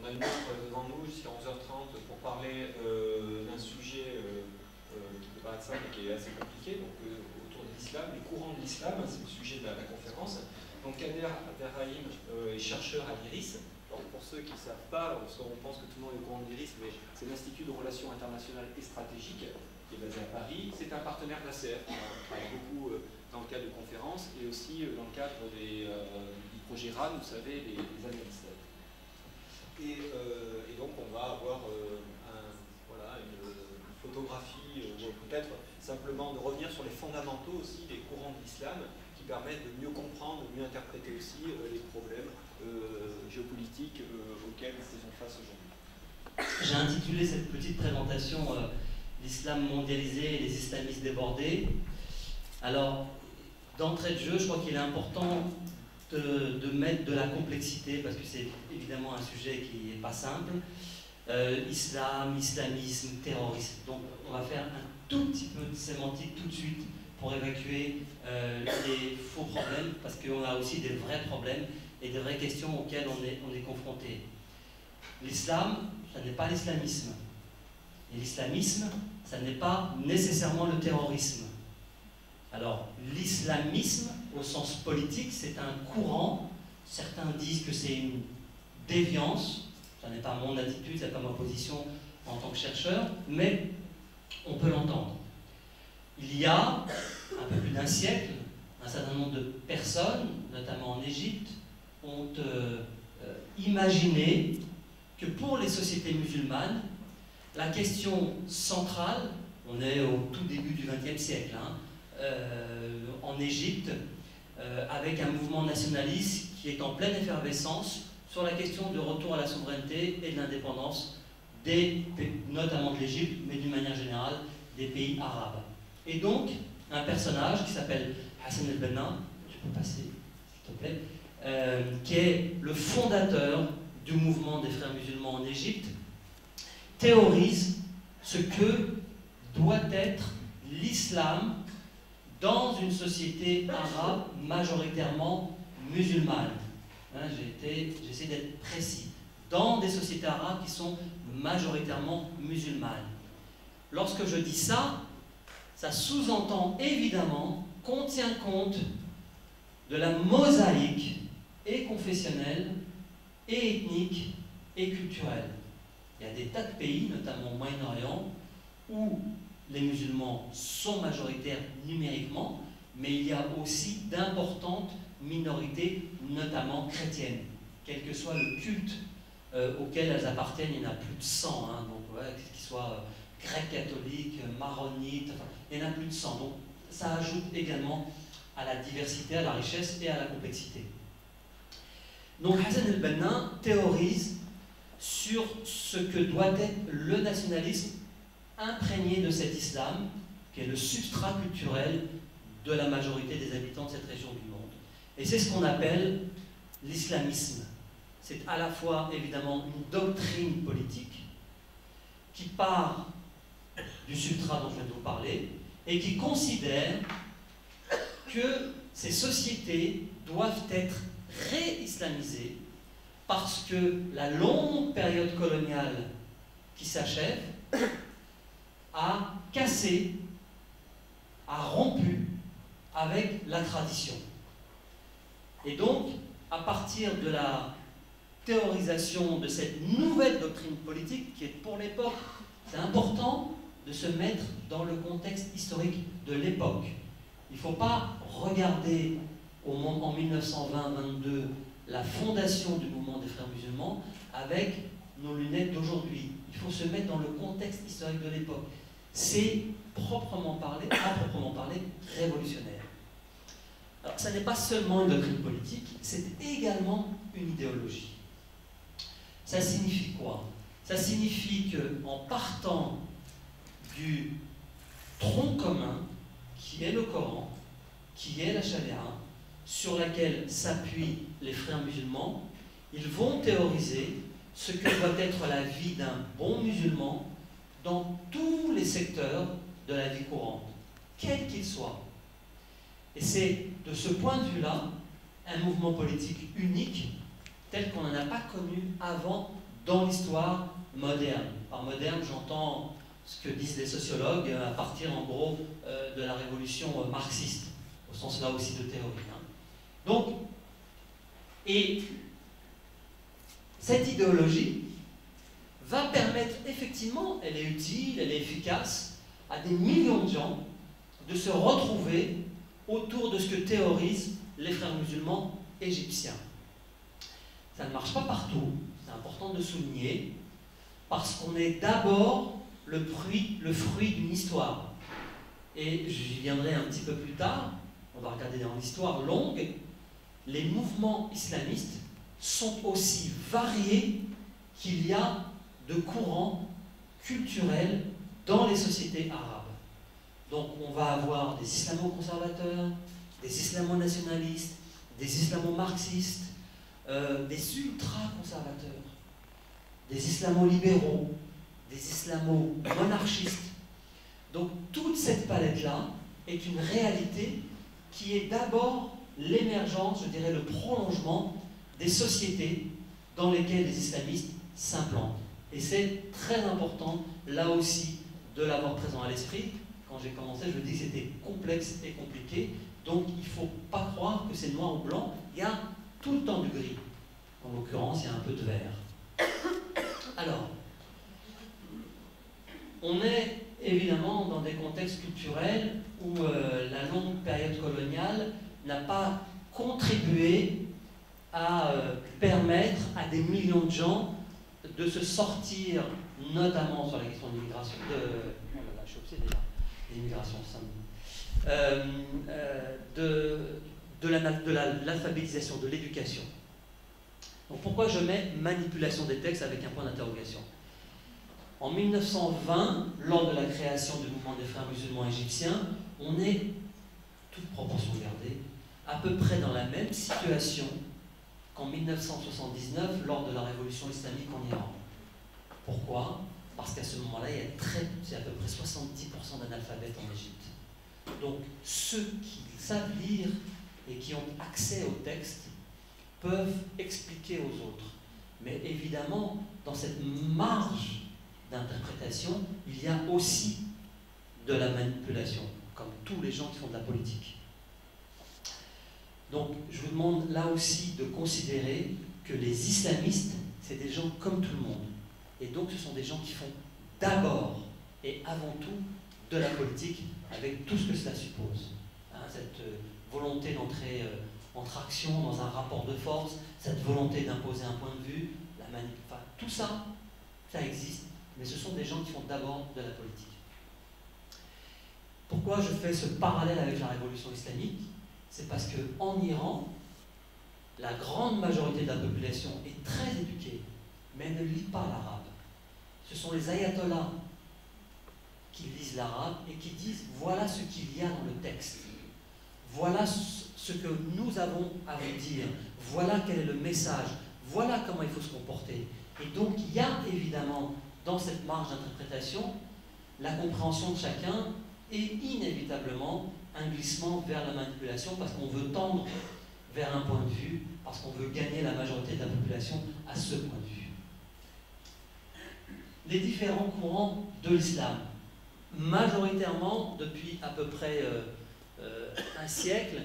On a une heure devant nous jusqu'à 11h30 pour parler d'un sujet qui peut paraître simple et qui est assez compliqué, donc autour de l'islam, les courants de l'islam, c'est le sujet de la conférence. Donc Kader Abderrahim est chercheur à l'IRIS. Alors pour ceux qui ne savent pas, parce qu'on pense que tout le monde est au courant de l'IRIS, mais c'est l'Institut de Relations Internationales et Stratégiques qui est basé à Paris. C'est un partenaire de l'ACF, on travaille beaucoup dans le cadre de conférences et aussi dans le cadre du projet RAN, vous savez, les analystes. Et donc on va avoir une photographie, ou peut-être simplement de revenir sur les fondamentaux aussi des courants de l'islam qui permettent de mieux comprendre, de mieux interpréter aussi les problèmes géopolitiques auxquels nous faisons face aujourd'hui. J'ai intitulé cette petite présentation l'islam mondialisé et les islamistes débordés. Alors, d'entrée de jeu, je crois qu'il est important de mettre de la complexité, parce que c'est évidemment un sujet qui n'est pas simple. Islam, islamisme, terrorisme. Donc on va faire un tout petit peu de sémantique tout de suite pour évacuer les faux problèmes, parce qu'on a aussi des vrais problèmes et des vraies questions auxquelles on est confronté. L'islam, ça n'est pas l'islamisme. Et l'islamisme, ça n'est pas nécessairement le terrorisme. Alors, l'islamisme, au sens politique, c'est un courant. Certains disent que c'est une déviance. Ça n'est pas mon attitude, ce n'est pas ma position en tant que chercheur, mais on peut l'entendre. Il y a un peu plus d'un siècle, un certain nombre de personnes, notamment en Égypte, ont imaginé que pour les sociétés musulmanes, la question centrale, on est au tout début du XXe siècle, en Égypte, avec un mouvement nationaliste qui est en pleine effervescence sur la question de retour à la souveraineté et de l'indépendance, notamment de l'Égypte, mais d'une manière générale des pays arabes. Et donc, un personnage qui s'appelle Hassan el-Banna, tu peux passer s'il te plaît, qui est le fondateur du mouvement des frères musulmans en Égypte, théorise ce que doit être l'islam dans une société arabe majoritairement musulmane. J'essaie d'être précis. Dans des sociétés arabes qui sont majoritairement musulmanes. Lorsque je dis ça, ça sous-entend évidemment qu'on tient compte de la mosaïque et confessionnelle, et ethnique, et culturelle. Il y a des tas de pays, notamment au Moyen-Orient, où les musulmans sont majoritaires numériquement, mais il y a aussi d'importantes minorités, notamment chrétiennes. Quel que soit le culte auquel elles appartiennent, il y en a plus de 100, donc ouais, qu'ils soient grecs catholiques, maronites, enfin, il y en a plus de 100. Donc ça ajoute également à la diversité, à la richesse et à la complexité. Donc Hassan el-Banna théorise sur ce que doit être le nationalisme imprégné de cet islam, qui est le substrat culturel de la majorité des habitants de cette région du monde. Et c'est ce qu'on appelle l'islamisme. C'est à la fois évidemment une doctrine politique qui part du substrat dont je viens de vous parler et qui considère que ces sociétés doivent être réislamisées parce que la longue période coloniale qui s'achève a cassé, a rompu avec la tradition. Et donc, à partir de la théorisation de cette nouvelle doctrine politique, qui est pour l'époque, c'est important de se mettre dans le contexte historique de l'époque. Il ne faut pas regarder en 1920-22 la fondation du mouvement des frères musulmans avec nos lunettes d'aujourd'hui. Il faut se mettre dans le contexte historique de l'époque. C'est à proprement parler, révolutionnaire. Alors, ça n'est pas seulement une doctrine politique, c'est également une idéologie. Ça signifie quoi? Ça signifie qu'en partant du tronc commun, qui est le Coran, qui est la Charia, sur laquelle s'appuient les frères musulmans, ils vont théoriser ce que doit être la vie d'un bon musulman dans tous les secteurs de la vie courante, quel qu'il soit. Et c'est de ce point de vue-là un mouvement politique unique, tel qu'on n'en a pas connu avant dans l'histoire moderne. Par moderne, j'entends ce que disent les sociologues à partir en gros de la révolution marxiste, au sens là aussi de théorie. Hein. Donc, et cette idéologie va permettre effectivement, elle est utile, elle est efficace, à des millions de gens de se retrouver autour de ce que théorisent les frères musulmans égyptiens. Ça ne marche pas partout, c'est important de souligner, parce qu'on est d'abord le fruit d'une histoire. Et j'y viendrai un petit peu plus tard, on va regarder dans l'histoire longue, les mouvements islamistes sont aussi variés qu'il y a de courants culturels dans les sociétés arabes. Donc on va avoir des islamo-conservateurs, des islamo-nationalistes, des islamo-marxistes, des ultra-conservateurs, des islamo-libéraux, des islamo-monarchistes. Donc toute cette palette-là est une réalité qui est d'abord l'émergence, je dirais le prolongement des sociétés dans lesquelles les islamistes s'implantent. Et c'est très important, là aussi, de l'avoir présent à l'esprit. Quand j'ai commencé, je me dis que c'était complexe et compliqué, donc il ne faut pas croire que c'est noir ou blanc, il y a tout le temps du gris. En l'occurrence, il y a un peu de vert. Alors, on est évidemment dans des contextes culturels où la longue période coloniale n'a pas contribué à permettre à des millions de gens de se sortir, notamment sur la question de l'immigration, je suis obsédé là, l'immigration, de l'alphabétisation, de l'éducation. Donc pourquoi je mets manipulation des textes avec un point d'interrogation? En 1920, lors de la création du mouvement des frères musulmans égyptiens, on est, toute proportion gardée, à peu près dans la même situation qu'en 1979, lors de la révolution islamique en Iran. Pourquoi? Parce qu'à ce moment-là, c'est à peu près 70% d'analphabètes en Égypte. Donc, ceux qui savent lire et qui ont accès au texte peuvent expliquer aux autres. Mais évidemment, dans cette marge d'interprétation, il y a aussi de la manipulation, comme tous les gens qui font de la politique. Donc, je vous demande là aussi de considérer que les islamistes, c'est des gens comme tout le monde. Et donc, ce sont des gens qui font d'abord et avant tout de la politique, avec tout ce que cela suppose. Hein, cette volonté d'entrer en traction dans un rapport de force, cette volonté d'imposer un point de vue, enfin, tout ça, ça existe, mais ce sont des gens qui font d'abord de la politique. Pourquoi je fais ce parallèle avec la révolution islamique? C'est parce qu'en Iran, la grande majorité de la population est très éduquée, mais elle ne lit pas l'arabe. Ce sont les ayatollahs qui lisent l'arabe et qui disent voilà ce qu'il y a dans le texte, voilà ce que nous avons à vous dire, voilà quel est le message, voilà comment il faut se comporter. Et donc il y a évidemment dans cette marge d'interprétation la compréhension de chacun et inévitablement un glissement vers la manipulation parce qu'on veut tendre vers un point de vue, parce qu'on veut gagner la majorité de la population à ce point de vue. Les différents courants de l'islam, majoritairement depuis à peu près un siècle,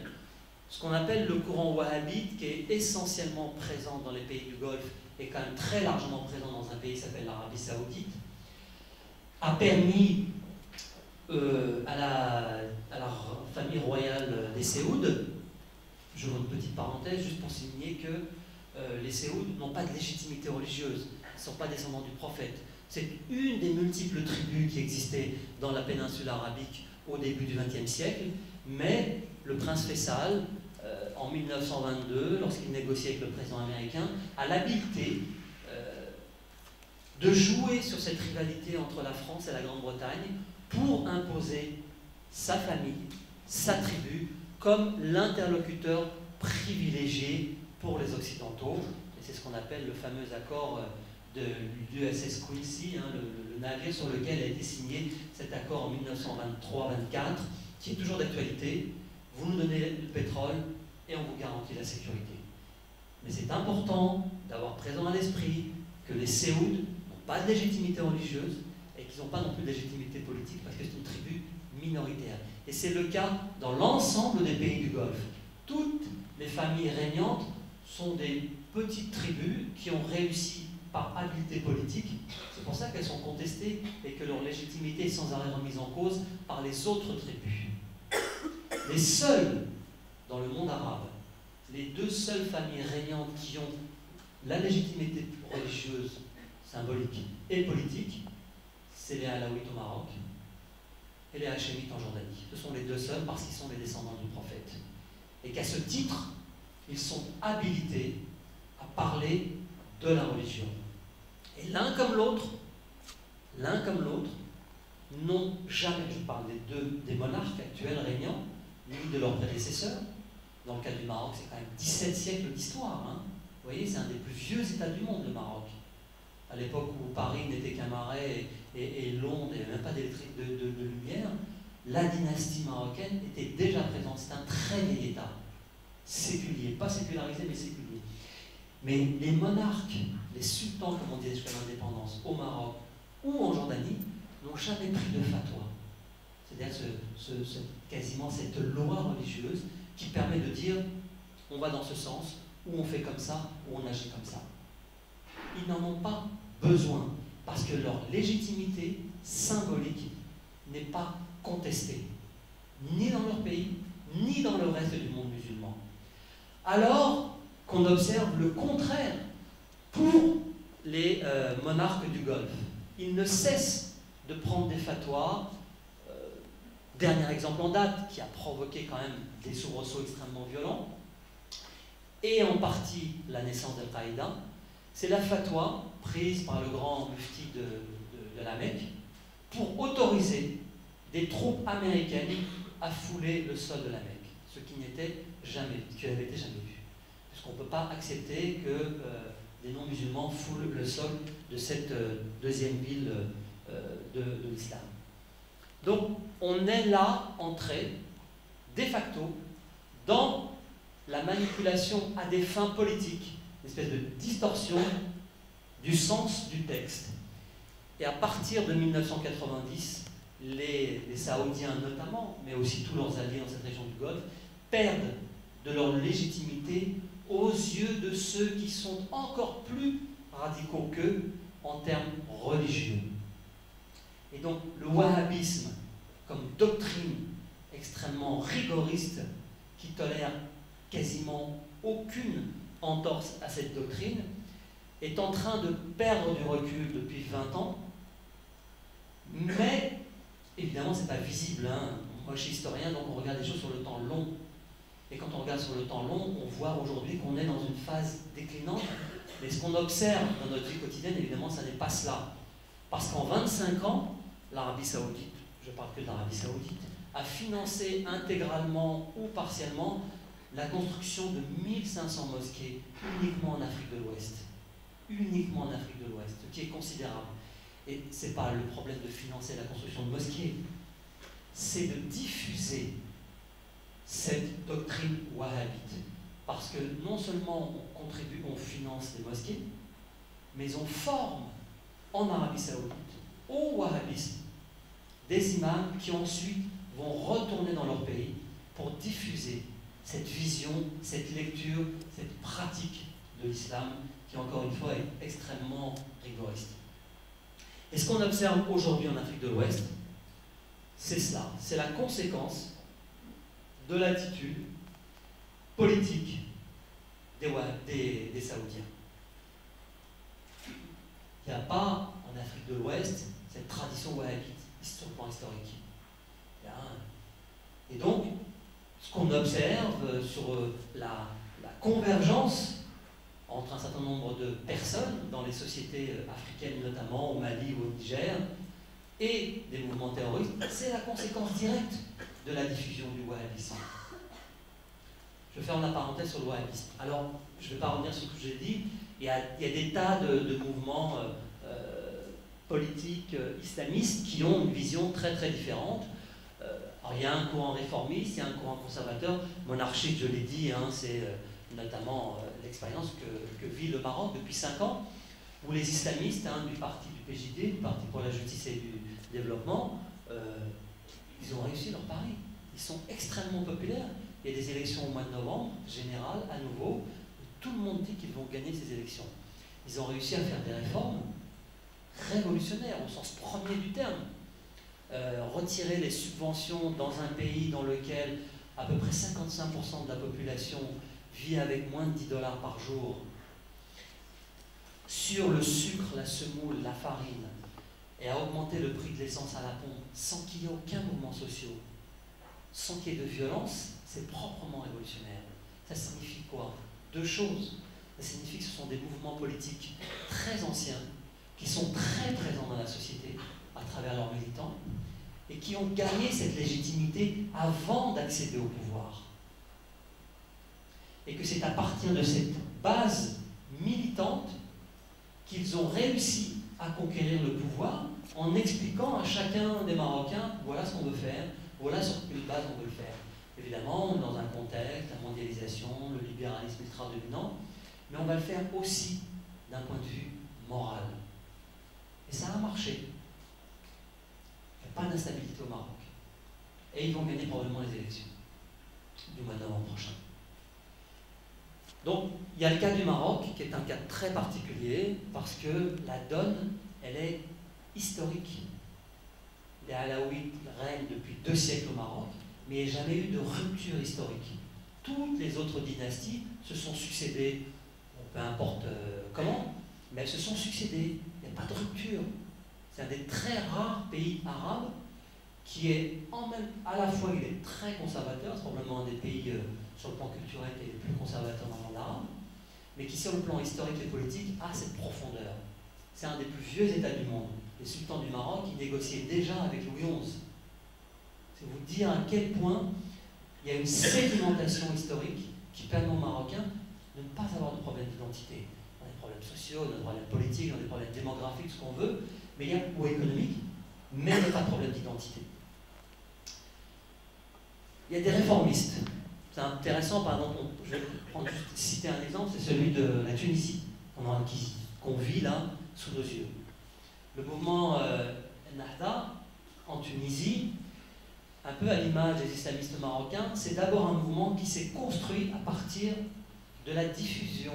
ce qu'on appelle le courant wahhabite, qui est essentiellement présent dans les pays du Golfe et quand même très largement présent dans un pays qui s'appelle l'Arabie Saoudite, a permis à la famille royale des Séouds, je vois une petite parenthèse juste pour souligner que les Séouds n'ont pas de légitimité religieuse, ils ne sont pas descendants du prophète. C'est une des multiples tribus qui existaient dans la péninsule arabique au début du XXe siècle, mais le prince Faisal, en 1922, lorsqu'il négocie avec le président américain, a l'habileté de jouer sur cette rivalité entre la France et la Grande-Bretagne pour imposer sa famille, sa tribu, comme l'interlocuteur privilégié pour les Occidentaux. Et c'est ce qu'on appelle le fameux accord de l'USS Quincy, hein, le navire sur lequel a été signé cet accord en 1923-24, qui est toujours d'actualité. Vous nous donnez le pétrole et on vous garantit la sécurité. Mais c'est important d'avoir présent à l'esprit que les Séouds n'ont pas de légitimité religieuse et qu'ils n'ont pas non plus de légitimité politique parce que c'est une tribu minoritaire. Et c'est le cas dans l'ensemble des pays du Golfe. Toutes les familles régnantes sont des petites tribus qui ont réussi par habileté politique. C'est pour ça qu'elles sont contestées et que leur légitimité est sans arrêt remise en cause par les autres tribus. Les seuls dans le monde arabe, les deux seules familles régnantes qui ont la légitimité religieuse, symbolique et politique, c'est les Alaouites au Maroc et les Hachémites en Jordanie. Ce sont les deux seuls parce qu'ils sont les descendants du prophète. Et qu'à ce titre, ils sont habilités à parler de la religion. Et l'un comme l'autre, n'ont jamais, je parle des monarques actuels régnants, ni de leurs prédécesseurs. Dans le cas du Maroc, c'est quand même 17 siècles d'histoire. Hein. Vous voyez, c'est un des plus vieux États du monde, le Maroc. À l'époque où Paris n'était qu'un marais et Londres n'avait même pas de lumière, la dynastie marocaine était déjà présente. C'est un très vieil État, séculier, pas sécularisé, mais séculier. Mais les monarques, les sultans, comme on disait jusqu'à l'indépendance, au Maroc ou en Jordanie, n'ont jamais pris de fatwa. C'est-à-dire quasiment cette loi religieuse qui permet de dire on va dans ce sens, ou on fait comme ça, ou on agit comme ça. Ils n'en ont pas besoin, parce que leur légitimité symbolique n'est pas contestée, ni dans leur pays, ni dans le reste du monde musulman. Alors qu'on observe le contraire pour les monarques du Golfe. Ils ne cessent de prendre des fatwas. Dernier exemple en date, qui a provoqué quand même des soubresauts extrêmement violents, et en partie la naissance d'Al-Qaïda, c'est la fatwa prise par le grand mufti de la Mecque pour autoriser des troupes américaines à fouler le sol de la Mecque, ce qui n'était jamais, qui n'avait été jamais vu. Puisqu'on ne peut pas accepter que des non-musulmans foulent le sol de cette deuxième ville de l'islam. Donc, on est là, entré, de facto, dans la manipulation à des fins politiques, une espèce de distorsion du sens du texte. Et à partir de 1990, les Saoudiens notamment, mais aussi tous leurs alliés dans cette région du Golfe, perdent de leur légitimité aux yeux de ceux qui sont encore plus radicaux qu'eux en termes religieux. Et donc le wahhabisme, comme doctrine extrêmement rigoriste, qui tolère quasiment aucune entorse à cette doctrine, est en train de perdre du recul depuis 20 ans, mais évidemment ce n'est pas visible. Hein. Moi je suis historien, donc on regarde les choses sur le temps long. Et quand on regarde sur le temps long, on voit aujourd'hui qu'on est dans une phase déclinante. Mais ce qu'on observe dans notre vie quotidienne, évidemment, ça n'est pas cela. Parce qu'en 25 ans, l'Arabie Saoudite, je parle que de l'Arabie Saoudite, a financé intégralement ou partiellement la construction de 1500 mosquées uniquement en Afrique de l'Ouest. Uniquement en Afrique de l'Ouest, ce qui est considérable. Et ce n'est pas le problème de financer la construction de mosquées, c'est de diffuser cette doctrine wahhabite. Parce que non seulement on contribue, on finance les mosquées, mais on forme en Arabie Saoudite, au wahhabisme, des imams qui ensuite vont retourner dans leur pays pour diffuser cette vision, cette lecture, cette pratique de l'islam qui, encore une fois, est extrêmement rigoriste. Et ce qu'on observe aujourd'hui en Afrique de l'Ouest, c'est cela, c'est la conséquence de l'attitude politique des Saoudiens. Il n'y a pas en Afrique de l'Ouest cette tradition wahhabite sur le plan historique. Et donc, ce qu'on observe sur la convergence entre un certain nombre de personnes dans les sociétés africaines, notamment au Mali ou au Niger, et des mouvements terroristes, c'est la conséquence directe de la diffusion du wahhabisme. Je ferme la parenthèse sur le wahhabisme. Alors, je ne vais pas revenir sur ce que j'ai dit. Il y a des tas de mouvements politiques islamistes qui ont une vision très très différente. Alors, il y a un courant réformiste, il y a un courant conservateur, monarchique, je l'ai dit, hein, c'est notamment l'expérience que vit le Maroc depuis 5 ans. où les islamistes du parti du PJD, du Parti pour la justice et du développement, ils ont réussi leur pari. Ils sont extrêmement populaires. Il y a des élections au mois de novembre, générales, à nouveau. Tout le monde dit qu'ils vont gagner ces élections. Ils ont réussi à faire des réformes révolutionnaires, au sens premier du terme. Retirer les subventions dans un pays dans lequel à peu près 55% de la population vit avec moins de 10 $ par jour. Sur le sucre, la semoule, la farine, et à augmenter le prix de l'essence à la pompe sans qu'il y ait aucun mouvement social, sans qu'il y ait de violence, c'est proprement révolutionnaire. Ça signifie quoi? Deux choses. Ça signifie que ce sont des mouvements politiques très anciens, qui sont très présents dans la société, à travers leurs militants, et qui ont gagné cette légitimité avant d'accéder au pouvoir. Et que c'est à partir de cette base militante qu'ils ont réussi à conquérir le pouvoir en expliquant à chacun des Marocains, voilà ce qu'on veut faire, voilà sur quelle base on veut le faire. Évidemment, dans un contexte, la mondialisation, le libéralisme ultra dominant, mais on va le faire aussi d'un point de vue moral. Et ça a marché. Il n'y a pas d'instabilité au Maroc. Et ils vont gagner probablement les élections du mois de novembre prochain. Donc, il y a le cas du Maroc, qui est un cas très particulier, parce que la donne, elle est historique. Les Alaouites règnent depuis 2 siècles au Maroc, mais il n'y a jamais eu de rupture historique. Toutes les autres dynasties se sont succédées, peu importe comment, mais elles se sont succédées. Il n'y a pas de rupture. C'est un des très rares pays arabes qui est à la fois il est très conservateur, c'est probablement un des pays sur le plan culturel qui est le plus conservateur dans le monde arabe, mais qui sur le plan historique et politique a cette profondeur. C'est un des plus vieux États du monde. Les sultans du Maroc, ils négociaient déjà avec Louis XI. C'est vous dire à quel point il y a une sédimentation historique qui permet aux Marocains de ne pas avoir de problème d'identité. On a des problèmes sociaux, on a des problèmes politiques, on a des problèmes démographiques, ce qu'on veut, mais il y a, ou économiques, mais il n'y a pas de problème d'identité. Il y a des réformistes. C'est intéressant, par exemple, je vais citer un exemple, c'est celui de la Tunisie, qu'on vit là, sous nos yeux. Le mouvement Ennahda, en Tunisie, un peu à l'image des islamistes marocains, c'est d'abord un mouvement qui s'est construit à partir de la diffusion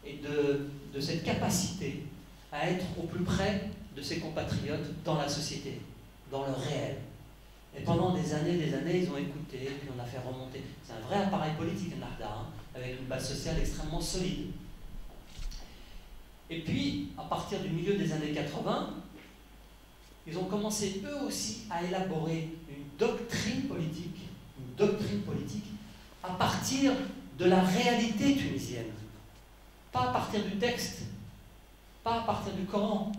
et de cette capacité à être au plus près de ses compatriotes dans la société, dans le réel. Et pendant des années, ils ont écouté, puis on a fait remonter. C'est un vrai appareil politique, Ennahda, avec une base sociale extrêmement solide. Et puis, à partir du milieu des années 80, ils ont commencé eux aussi à élaborer une doctrine politique à partir de la réalité tunisienne. Pas à partir du texte, pas à partir du Coran.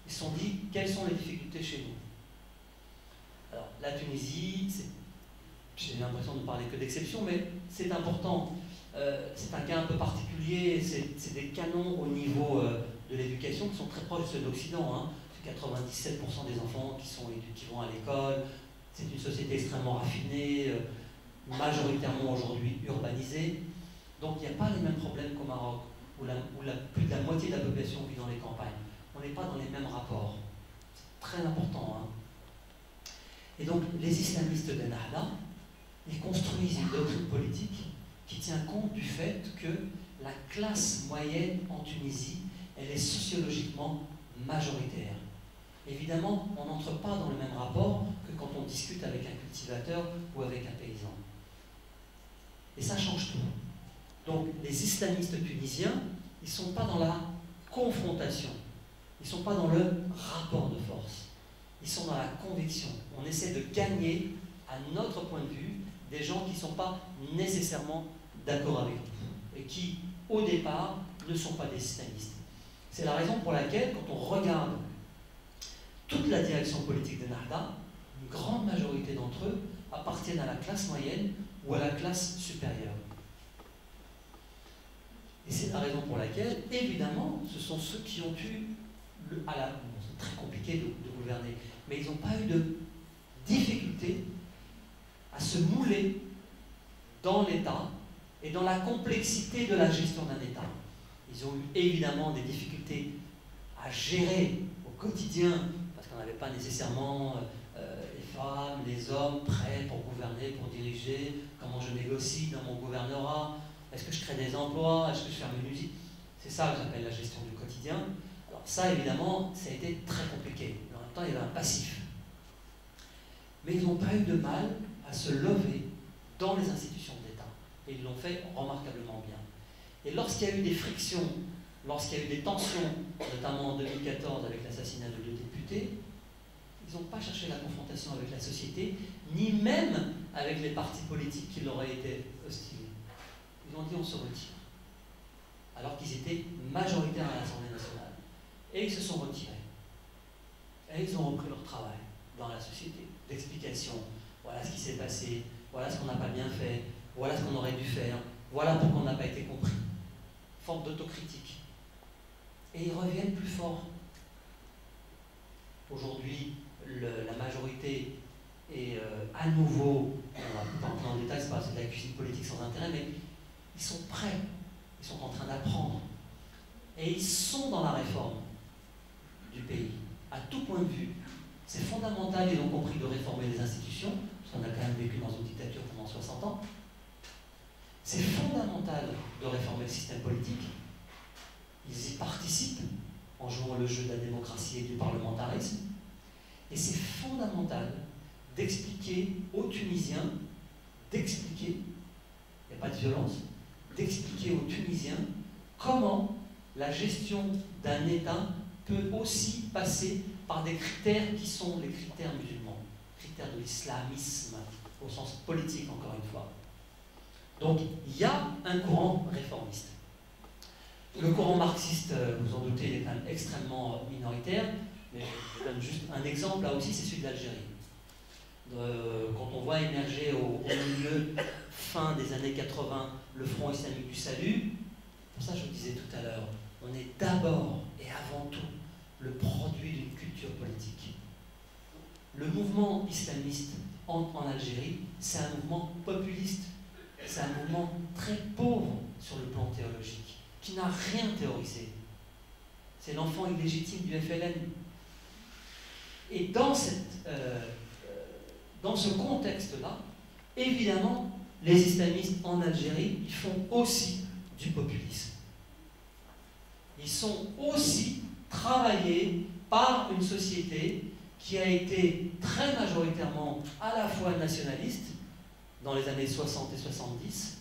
Ils se sont dit, quelles sont les difficultés chez nous? Alors, la Tunisie, j'ai l'impression de ne parler que d'exception, mais c'est important. C'est un cas un peu particulier, c'est des canons au niveau de l'éducation qui sont très proches de ceux de l'Occident. Hein. 97% des enfants qui vont à l'école, c'est une société extrêmement raffinée, majoritairement aujourd'hui urbanisée. Donc il n'y a pas les mêmes problèmes qu'au Maroc, où plus de la moitié de la population vit dans les campagnes. On n'est pas dans les mêmes rapports. C'est très important. Hein. Et donc les islamistes d'Ennahda, ils construisent une doctrine politique qui tient compte du fait que la classe moyenne en Tunisie, elle est sociologiquement majoritaire. Évidemment, on n'entre pas dans le même rapport que quand on discute avec un cultivateur ou avec un paysan. Et ça change tout. Donc les islamistes tunisiens, ils ne sont pas dans la confrontation, ils ne sont pas dans le rapport de force, ils sont dans la conviction. On essaie de gagner, à notre point de vue, des gens qui ne sont pas nécessairement d'accord avec nous et qui, au départ, ne sont pas des islamistes. C'est la raison pour laquelle, quand on regarde toute la direction politique d'Ennahda, une grande majorité d'entre eux appartiennent à la classe moyenne ou à la classe supérieure. Et c'est la raison pour laquelle, évidemment, ce sont ceux qui ont eu, c'est très compliqué de gouverner, mais ils n'ont pas eu de difficulté à se mouler dans l'État et dans la complexité de la gestion d'un État. Ils ont eu évidemment des difficultés à gérer au quotidien, parce qu'on n'avait pas nécessairement les femmes, les hommes prêts pour gouverner, pour diriger, comment je négocie dans mon gouvernorat, est-ce que je crée des emplois, est-ce que je ferme une usine. C'est ça que j'appelle la gestion du quotidien. Alors ça, évidemment, ça a été très compliqué. Mais en même temps, il y avait un passif. Mais ils n'ont pas eu de mal à se lever dans les institutions de l'État. Et ils l'ont fait remarquablement bien. Et lorsqu'il y a eu des frictions, lorsqu'il y a eu des tensions, notamment en 2014 avec l'assassinat de 2 députés, ils n'ont pas cherché la confrontation avec la société, ni même avec les partis politiques qui leur auraient été hostiles. Ils ont dit on se retire. Alors qu'ils étaient majoritaires à l'Assemblée nationale. Et ils se sont retirés. Et ils ont repris leur travail dans la société, d'explication. Voilà ce qui s'est passé, voilà ce qu'on n'a pas bien fait, voilà ce qu'on aurait dû faire, voilà pourquoi on n'a pas été compris. Forme d'autocritique. Et ils reviennent plus forts. Aujourd'hui, la majorité est à nouveau, on va pas entrer en détail, c'est de la cuisine politique sans intérêt, mais ils sont prêts, ils sont en train d'apprendre. Et ils sont dans la réforme du pays, à tout point de vue. C'est fondamental, ils ont compris, de réformer les institutions, parce qu'on a quand même vécu dans une dictature pendant 60 ans. C'est fondamental de réformer le système politique. Ils y participent en jouant le jeu de la démocratie et du parlementarisme. Et c'est fondamental d'expliquer aux Tunisiens, il n'y a pas de violence, d'expliquer aux Tunisiens comment la gestion d'un État peut aussi passer par des critères qui sont les critères musulmans, critères de l'islamisme, au sens politique encore une fois. Donc il y a un courant réformiste. Le courant marxiste, vous en doutez, il est quand même extrêmement minoritaire, mais je donne juste un exemple, là aussi c'est celui de l'Algérie. Quand on voit émerger au milieu, fin des années 80, le Front islamique du salut, pour ça je vous disais tout à l'heure, on est d'abord et avant tout le produit d'une culture politique. Le mouvement islamiste en Algérie, c'est un mouvement populiste, c'est un mouvement très pauvre sur le plan théologique, qui n'a rien théorisé. C'est l'enfant illégitime du FLN. Et dans ce contexte-là, évidemment, les islamistes en Algérie, ils font aussi du populisme. Ils sont aussi travaillés par une société qui a été très majoritairement à la fois nationaliste, dans les années 60 et 70,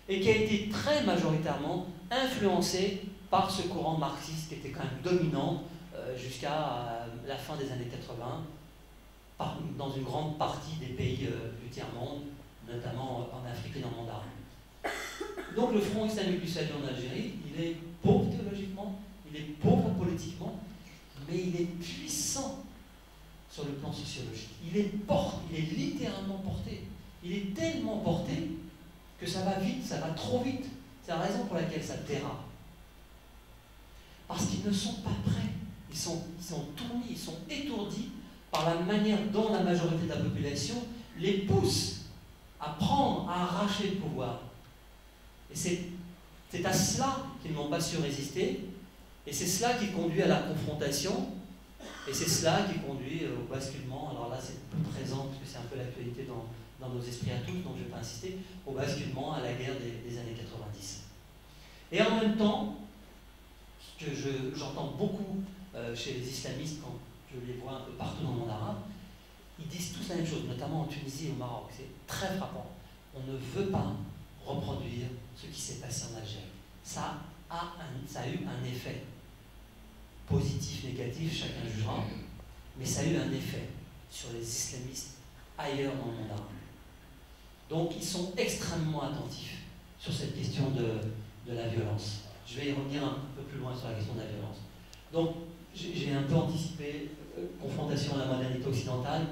et qui a été très majoritairement influencée par ce courant marxiste qui était quand même dominant jusqu'à la fin des années 80, dans une grande partie des pays du tiers-monde, notamment en Afrique et dans le monde arabe. Donc le Front islamique du salut en Algérie, il est pauvre théologiquement, il est pauvre politiquement, mais il est puissant sur le plan sociologique. Il est littéralement porté. Il est tellement porté que ça va vite, ça va trop vite. C'est la raison pour laquelle ça dérape. Parce qu'ils ne sont pas prêts. Ils sont tournis, ils sont étourdis par la manière dont la majorité de la population les pousse à prendre, à arracher le pouvoir. Et c'est à cela qu'ils n'ont pas su résister, et c'est cela qui conduit à la confrontation, et c'est cela qui conduit au basculement. Alors là, c'est plus présent, parce que c'est un peu l'actualité dans nos esprits à tous, donc je ne vais pas insister, au basculement à la guerre des années 90. Et en même temps, ce que j'entends beaucoup chez les islamistes, quand je les vois un peu partout dans le monde arabe, ils disent tous la même chose, notamment en Tunisie et au Maroc. C'est très frappant. On ne veut pas reproduire ce qui s'est passé en Algérie. Ça a eu un effet. Positif, négatif, chacun jugera, mais ça a eu un effet sur les islamistes ailleurs dans le monde arabe. Donc ils sont extrêmement attentifs sur cette question de la violence. Je vais y revenir un peu plus loin sur la question de la violence. Donc j'ai un peu anticipé confrontation à la modernité occidentale.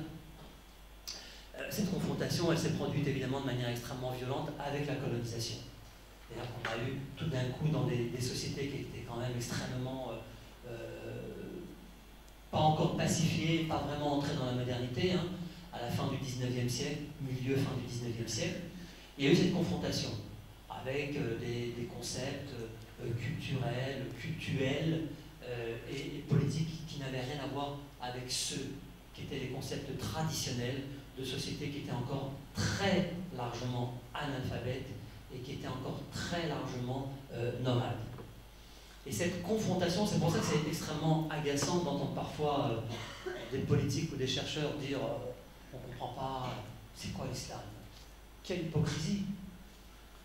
Cette confrontation, elle s'est produite évidemment de manière extrêmement violente avec la colonisation. C'est-à-dire qu'on a eu tout d'un coup dans des sociétés qui étaient quand même extrêmement pas encore pacifiées, pas vraiment entrées dans la modernité, hein, à la fin du 19e siècle, fin du 19e siècle, il y a eu cette confrontation avec des concepts culturels, cultuels, et politiques qui n'avaient rien à voir avec ceux qui étaient les concepts traditionnels de sociétés qui étaient encore très largement analphabètes et qui étaient encore très largement nomades. Et cette confrontation, c'est pour ça que c'est extrêmement agaçant d'entendre parfois des politiques ou des chercheurs dire on ne comprend pas, c'est quoi l'islam? Quelle hypocrisie!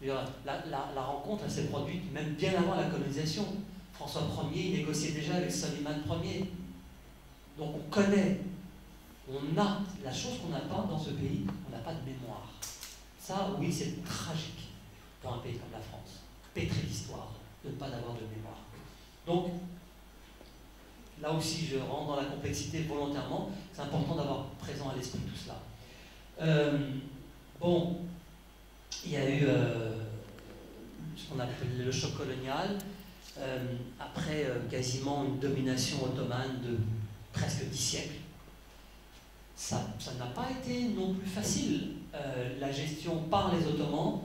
La rencontre, elle s'est produite même bien avant la colonisation. François Ier, il négociait déjà avec Soliman Ier. Donc on connaît, on a la chose qu'on n'a pas dans ce pays, on n'a pas de mémoire. Ça, oui, c'est tragique pour un pays comme la France, pétri d'histoire, de ne pas avoir de mémoire. Donc, là aussi, je rentre dans la complexité volontairement. C'est important d'avoir présent à l'esprit tout cela. Bon, il y a eu ce qu'on appelle le choc colonial. Après quasiment une domination ottomane de presque 10 siècles. Ça n'a pas été non plus facile, la gestion par les Ottomans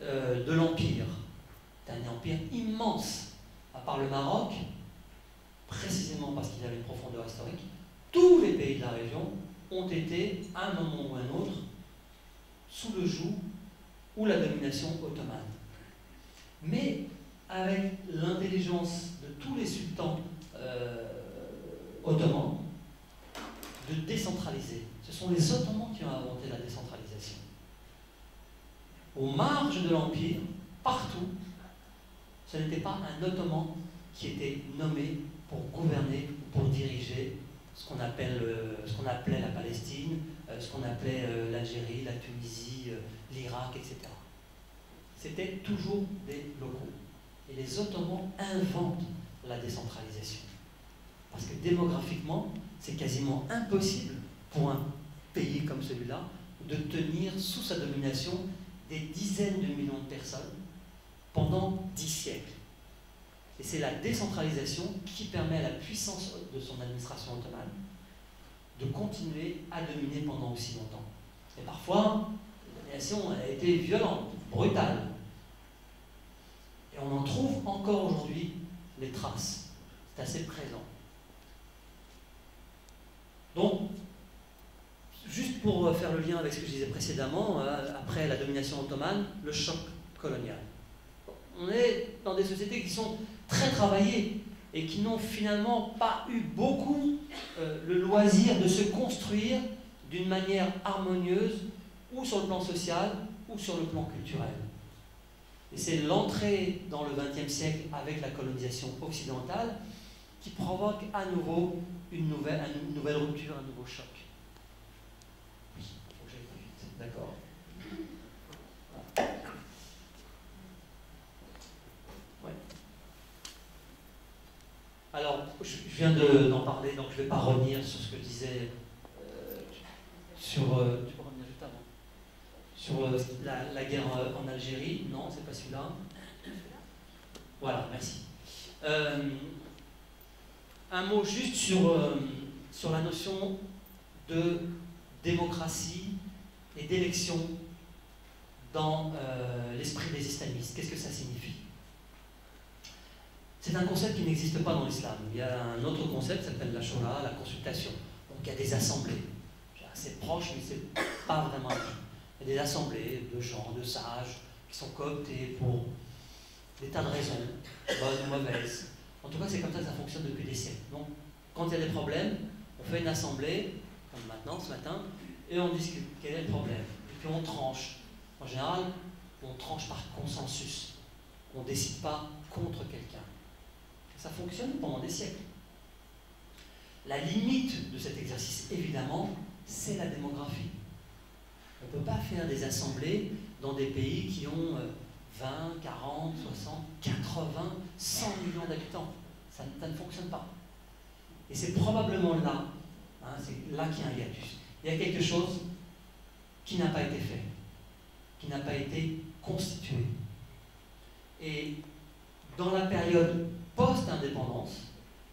de l'Empire. C'est un empire immense. À part le Maroc, précisément parce qu'il avait une profondeur historique, tous les pays de la région ont été, à un moment ou à un autre, sous le joug ou la domination ottomane. Mais avec l'intelligence de tous les sultans ottomans, de décentraliser. Ce sont les Ottomans qui ont inventé la décentralisation. Aux marges de l'Empire, partout, ce n'était pas un Ottoman qui était nommé pour gouverner, pour diriger ce qu'on appelait la Palestine, ce qu'on appelait l'Algérie, la Tunisie, l'Irak, etc. C'était toujours des locaux. Et les Ottomans inventent la décentralisation. Parce que démographiquement, c'est quasiment impossible pour un pays comme celui-là de tenir sous sa domination des dizaines de millions de personnes pendant 10 siècles. Et c'est la décentralisation qui permet à la puissance de son administration ottomane de continuer à dominer pendant aussi longtemps. Et parfois, la domination a été violente, brutale. Et on en trouve encore aujourd'hui les traces. C'est assez présent. Donc, juste pour faire le lien avec ce que je disais précédemment, après la domination ottomane, le choc colonial. On est dans des sociétés qui sont très travaillées et qui n'ont finalement pas eu beaucoup le loisir de se construire d'une manière harmonieuse, ou sur le plan social, ou sur le plan culturel. Et c'est l'entrée dans le XXe siècle avec la colonisation occidentale qui provoque à nouveau une nouvelle rupture, un nouveau choc. Oui, il faut que j'aille plus vite. D'accord. Ouais. Alors, je viens d'en parler, donc je ne vais pas revenir sur ce que je disais sur... tu peux revenir juste avant. Sur la guerre en Algérie. Non, c'est pas celui-là. Voilà, merci. Un mot juste sur la notion de démocratie et d'élection dans l'esprit des islamistes. Qu'est-ce que ça signifie? C'est un concept qui n'existe pas dans l'islam. Il y a un autre concept qui s'appelle la shura, la consultation. Donc il y a des assemblées. C'est proche, mais c'est pas vraiment. Il y a des assemblées de gens, de sages, qui sont cooptés pour des tas de raisons, bonnes ou mauvaises. En tout cas, c'est comme ça que ça fonctionne depuis des siècles. Donc, quand il y a des problèmes, on fait une assemblée, comme maintenant, ce matin, et on discute. Quel est le problème? Et puis on tranche. En général, on tranche par consensus. On ne décide pas contre quelqu'un. Ça fonctionne pendant des siècles. La limite de cet exercice, évidemment, c'est la démographie. On ne peut pas faire des assemblées dans des pays qui ont 20, 40, 60, 80, 100 millions d'habitants. Ça ne fonctionne pas. Et c'est probablement là, c'est là qu'il y a un hiatus. Il y a quelque chose qui n'a pas été fait, qui n'a pas été constitué. Et dans la période post-indépendance,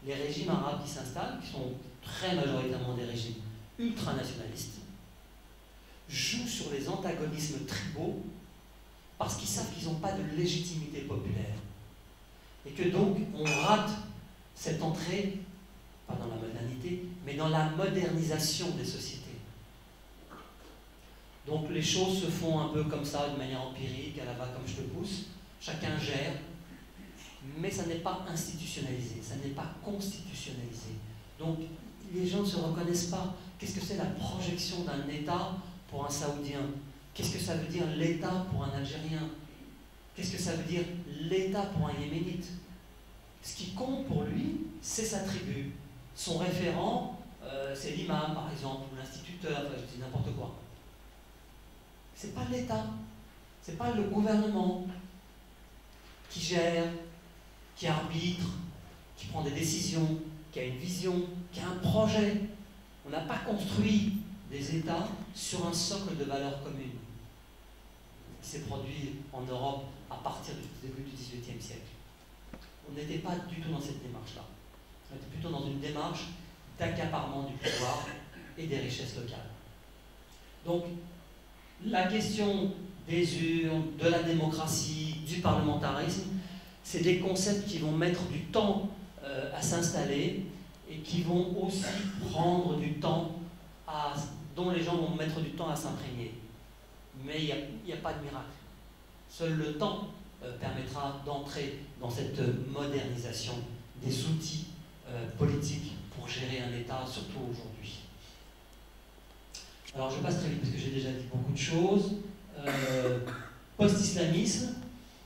les régimes arabes qui s'installent, qui sont très majoritairement des régimes ultranationalistes, jouent sur les antagonismes tribaux parce qu'ils savent qu'ils n'ont pas de légitimité populaire. Et que donc on rate cette entrée, pas dans la modernité, mais dans la modernisation des sociétés. Donc les choses se font un peu comme ça, de manière empirique, à la va comme je te pousse, chacun gère, mais ça n'est pas institutionnalisé, ça n'est pas constitutionnalisé. Donc les gens ne se reconnaissent pas. Qu'est-ce que c'est la projection d'un État pour un Saoudien? Qu'est-ce que ça veut dire l'État pour un Algérien? Qu'est-ce que ça veut dire l'État pour un Yéménite? Ce qui compte pour lui, c'est sa tribu. Son référent, c'est l'imam par exemple, ou l'instituteur, enfin je dis n'importe quoi. C'est pas l'État, c'est pas le gouvernement qui gère, qui arbitre, qui prend des décisions, qui a une vision, qui a un projet. On n'a pas construit des États sur un socle de valeurs communes qui s'est produit en Europe à partir du début du XVIIIe siècle. On n'était pas du tout dans cette démarche-là. On était plutôt dans une démarche d'accaparement du pouvoir et des richesses locales. Donc, la question des urnes, de la démocratie, du parlementarisme, c'est des concepts qui vont mettre du temps à s'installer et qui vont aussi prendre du temps, dont les gens vont mettre du temps à s'imprégner. Mais il n'y a pas de miracle. Seul le temps permettra d'entrer dans cette modernisation des outils politiques pour gérer un État, surtout aujourd'hui. Alors je passe très vite parce que j'ai déjà dit beaucoup de choses. Post-islamisme.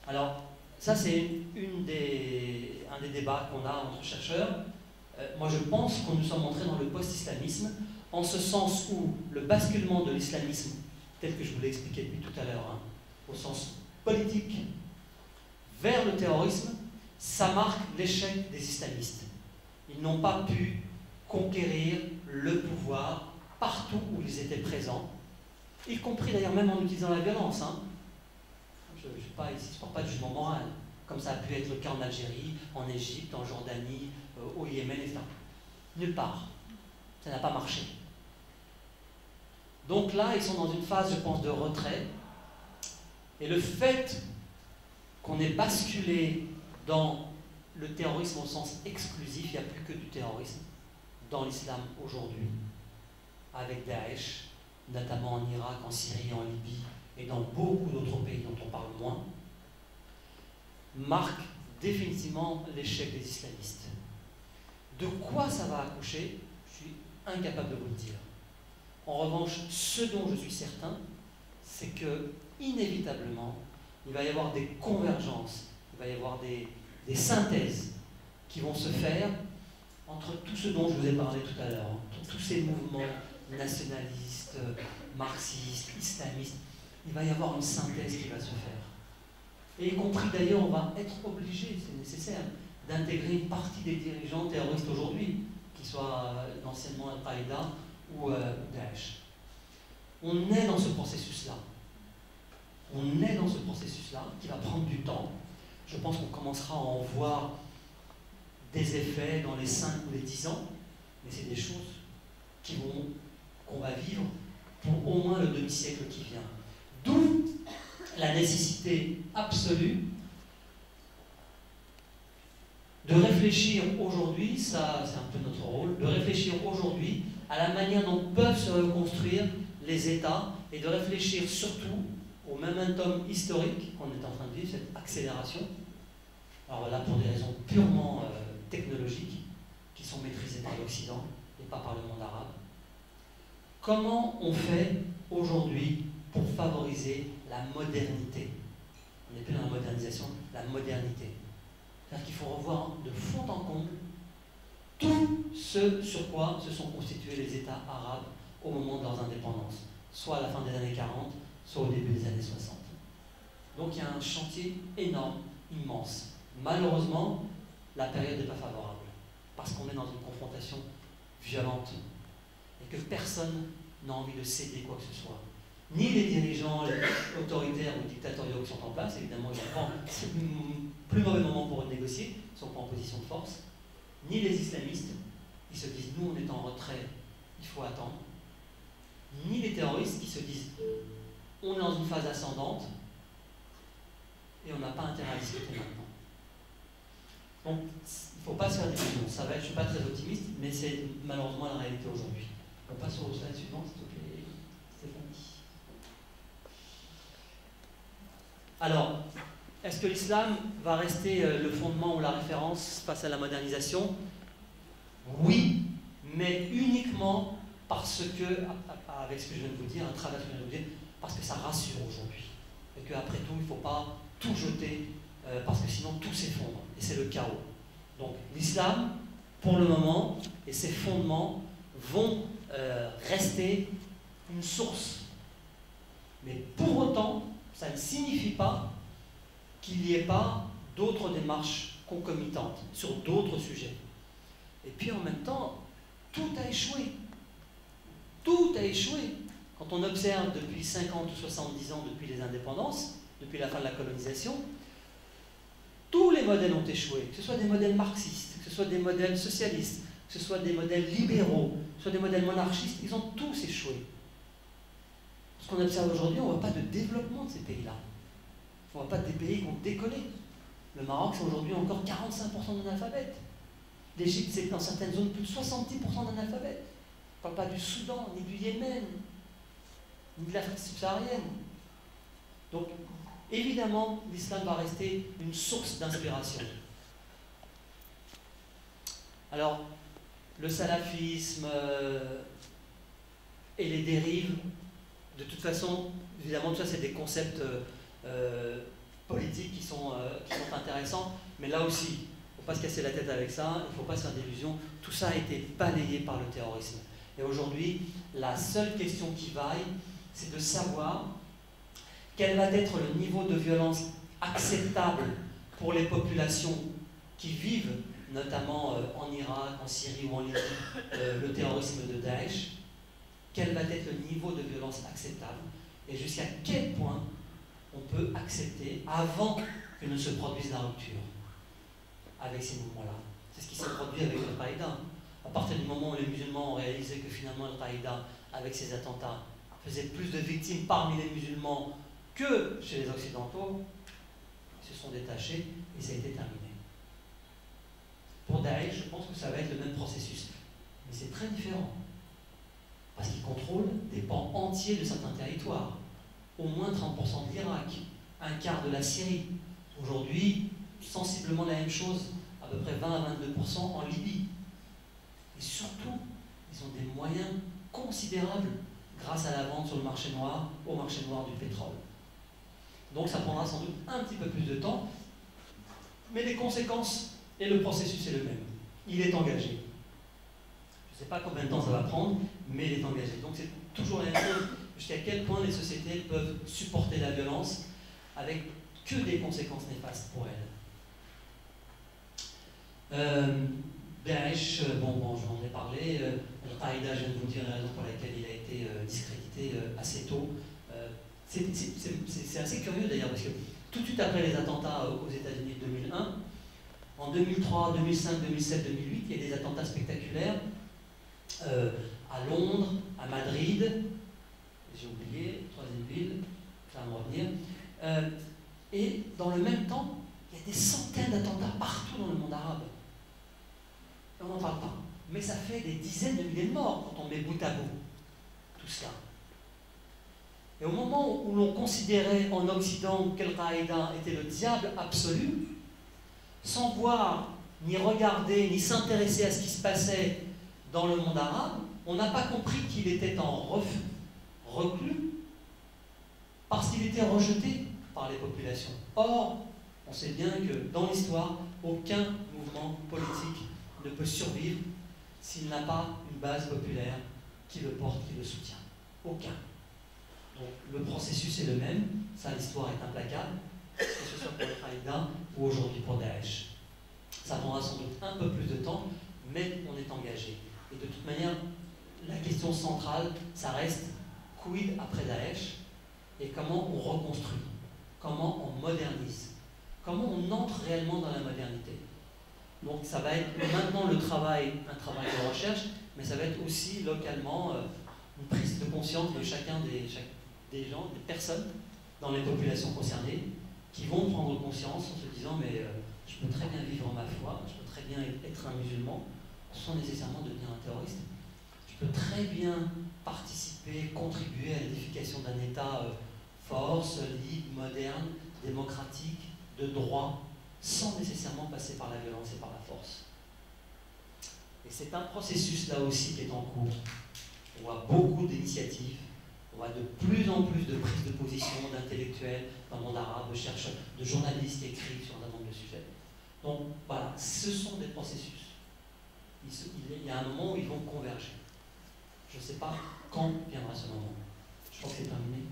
Alors ça c'est un des débats qu'on a entre chercheurs. Moi je pense qu'on nous sommes entrés dans le post-islamisme en ce sens où le basculement de l'islamisme, tel que je vous l'ai expliqué depuis tout à l'heure, au sens politique, vers le terrorisme, ça marque l'échec des islamistes. Ils n'ont pas pu conquérir le pouvoir partout où ils étaient présents, y compris d'ailleurs même en utilisant la violence. Je ne suis pas ici, je ne porte pas de jugement moral, comme ça a pu être le cas en Algérie, en Égypte, en Jordanie, au Yémen, etc. Nulle part. Ça n'a pas marché. Donc là, ils sont dans une phase, je pense, de retrait. Et le fait qu'on ait basculé dans le terrorisme au sens exclusif, il n'y a plus que du terrorisme dans l'islam aujourd'hui, avec Daesh, notamment en Irak, en Syrie, en Libye et dans beaucoup d'autres pays dont on parle moins, marque définitivement l'échec des islamistes. De quoi ça va accoucher, je suis incapable de vous le dire. En revanche, ce dont je suis certain, c'est que, inévitablement, il va y avoir des convergences, il va y avoir des synthèses qui vont se faire entre tout ce dont je vous ai parlé tout à l'heure, entre tous ces mouvements nationalistes, marxistes, islamistes. Il va y avoir une synthèse qui va se faire. Et y compris d'ailleurs, on va être obligé, c'est nécessaire, d'intégrer une partie des dirigeants terroristes aujourd'hui, qu'ils soient anciennement Al-Qaïda ou Daesh. On est dans ce processus-là. On est dans ce processus-là qui va prendre du temps. Je pense qu'on commencera à en voir des effets dans les 5 ou les 10 ans, mais c'est des choses qu'on va vivre pour au moins le demi-siècle qui vient. D'où la nécessité absolue de réfléchir aujourd'hui, ça c'est un peu notre rôle, de réfléchir aujourd'hui à la manière dont peuvent se reconstruire les États et de réfléchir surtout au momentum historique qu'on est en train de vivre, cette accélération. Alors là, pour des raisons purement technologiques, qui sont maîtrisées par l'Occident et pas par le monde arabe. Comment on fait aujourd'hui pour favoriser la modernité? On n'est plus dans la modernisation, la modernité. C'est-à-dire qu'il faut revoir de fond en comble tout ce sur quoi se sont constitués les États arabes au moment de leurs indépendances, soit à la fin des années 40, soit au début des années 60. Donc il y a un chantier énorme, immense. Malheureusement, la période n'est pas favorable, parce qu'on est dans une confrontation violente, et que personne n'a envie de céder quoi que ce soit. Ni les dirigeants autoritaires ou dictatoriaux qui sont en place, évidemment, c'est le plus mauvais moment pour eux de négocier, ils ne sont pas en position de force, ni les islamistes, ils se disent nous on est en retrait, il faut attendre, ni les terroristes qui se disent on est dans une phase ascendante et on n'a pas intérêt à discuter maintenant. Donc, il ne faut pas se faire d'illusions. Je ne suis pas très optimiste, mais c'est malheureusement la réalité aujourd'hui. On passe au slide suivant, s'il te plaît, Stéphanie. Alors, est-ce que l'islam va rester le fondement ou la référence face à la modernisation? Oui, mais uniquement parce que, avec ce que je viens de vous dire, à travers ce que je viens de vous dire, parce que ça rassure aujourd'hui. Et qu'après tout, il ne faut pas tout jeter, parce que sinon tout s'effondre, et c'est le chaos. Donc l'islam, pour le moment, et ses fondements vont rester une source. Mais pour autant, ça ne signifie pas qu'il n'y ait pas d'autres démarches concomitantes sur d'autres sujets. Et puis en même temps, tout a échoué. Tout a échoué. Quand on observe depuis 50 ou 70 ans, depuis les indépendances, depuis la fin de la colonisation, tous les modèles ont échoué, que ce soit des modèles marxistes, que ce soit des modèles socialistes, que ce soit des modèles libéraux, que ce soit des modèles monarchistes, ils ont tous échoué. Ce qu'on observe aujourd'hui, on ne voit pas de développement de ces pays-là. On ne voit pas des pays qui ont décollé. Le Maroc, c'est aujourd'hui encore 45% d'analphabètes. L'Égypte, c'est dans certaines zones plus de 70% d'analphabètes. On ne parle pas du Soudan, ni du Yémen, ni de l'Afrique subsaharienne. Donc, évidemment, l'islam va rester une source d'inspiration. Alors, le salafisme et les dérives, de toute façon, évidemment, tout ça, c'est des concepts politiques qui sont intéressants, mais là aussi, il ne faut pas se casser la tête avec ça, il ne faut pas se faire d'illusions. Tout ça a été balayé par le terrorisme. Et aujourd'hui, la seule question qui vaille, c'est de savoir quel va être le niveau de violence acceptable pour les populations qui vivent, notamment en Irak, en Syrie ou en Libye, le terrorisme de Daesh. Quel va être le niveau de violence acceptable et jusqu'à quel point on peut accepter avant que ne se produise la rupture avec ces mouvements-là. C'est ce qui s'est produit avec Al-Qaïda. À partir du moment où les musulmans ont réalisé que finalement Al-Qaïda, avec ses attentats, faisait plus de victimes parmi les musulmans que chez les occidentaux, ils se sont détachés et ça a été terminé. Pour Daesh, je pense que ça va être le même processus. Mais c'est très différent. Parce qu'ils contrôlent des pans entiers de certains territoires. Au moins 30% de l'Irak, un quart de la Syrie. Aujourd'hui, sensiblement la même chose, à peu près 20 à 22% en Libye. Et surtout, ils ont des moyens considérables grâce à la vente sur le marché noir, au marché noir du pétrole. Donc ça prendra sans doute un petit peu plus de temps, mais les conséquences et le processus est le même. Il est engagé. Je ne sais pas combien de temps ça va prendre, mais il est engagé. Donc c'est toujours la même chose, jusqu'à quel point les sociétés peuvent supporter la violence avec que des conséquences néfastes pour elles. Daesh, bon, j'en ai parlé. Al-Qaïda, je viens de vous dire la raison pour laquelle il a été discrédité assez tôt. C'est assez curieux d'ailleurs, parce que tout de suite après les attentats aux États-Unis de 2001, en 2003, 2005, 2007, 2008, il y a des attentats spectaculaires à Londres, à Madrid, j'ai oublié, troisième ville, ça va me revenir. Et dans le même temps, il y a des centaines d'attentats partout dans le monde arabe. Et on n'en parle pas. Mais ça fait des dizaines de milliers de morts quand on met bout à bout tout cela. Et au moment où l'on considérait en Occident qu'Al-Qaïda était le diable absolu, sans voir, ni regarder, ni s'intéresser à ce qui se passait dans le monde arabe, on n'a pas compris qu'il était en reclus parce qu'il était rejeté par les populations. Or, on sait bien que dans l'histoire, aucun mouvement politique ne peut survivre s'il n'a pas une base populaire qui le porte, qui le soutient. Aucun. Donc le processus est le même, ça l'histoire est implacable, que ce soit pour Al-Qaïda ou aujourd'hui pour Daesh. Ça prendra sans doute un peu plus de temps, mais on est engagé. Et de toute manière, la question centrale, ça reste quid après Daesh et comment on reconstruit, comment on modernise, comment on entre réellement dans la modernité. Donc ça va être maintenant un travail de recherche, mais ça va être aussi localement une prise de conscience de chacun des gens, des personnes dans les populations concernées, qui vont prendre conscience en se disant mais je peux très bien vivre ma foi, je peux très bien être un musulman sans nécessairement devenir un terroriste. Je peux très bien participer, contribuer à l'édification d'un État fort, solide, moderne, démocratique, de droit, sans nécessairement passer par la violence et par la force. Et c'est un processus là aussi qui est en cours. On voit beaucoup d'initiatives, on voit de plus en plus de prises de position d'intellectuels dans le monde arabe, de chercheurs, de journalistes qui écrivent sur un certain nombre de sujets. Donc voilà, ce sont des processus. Il y a un moment où ils vont converger. Je ne sais pas quand viendra ce moment. Je crois que c'est terminé.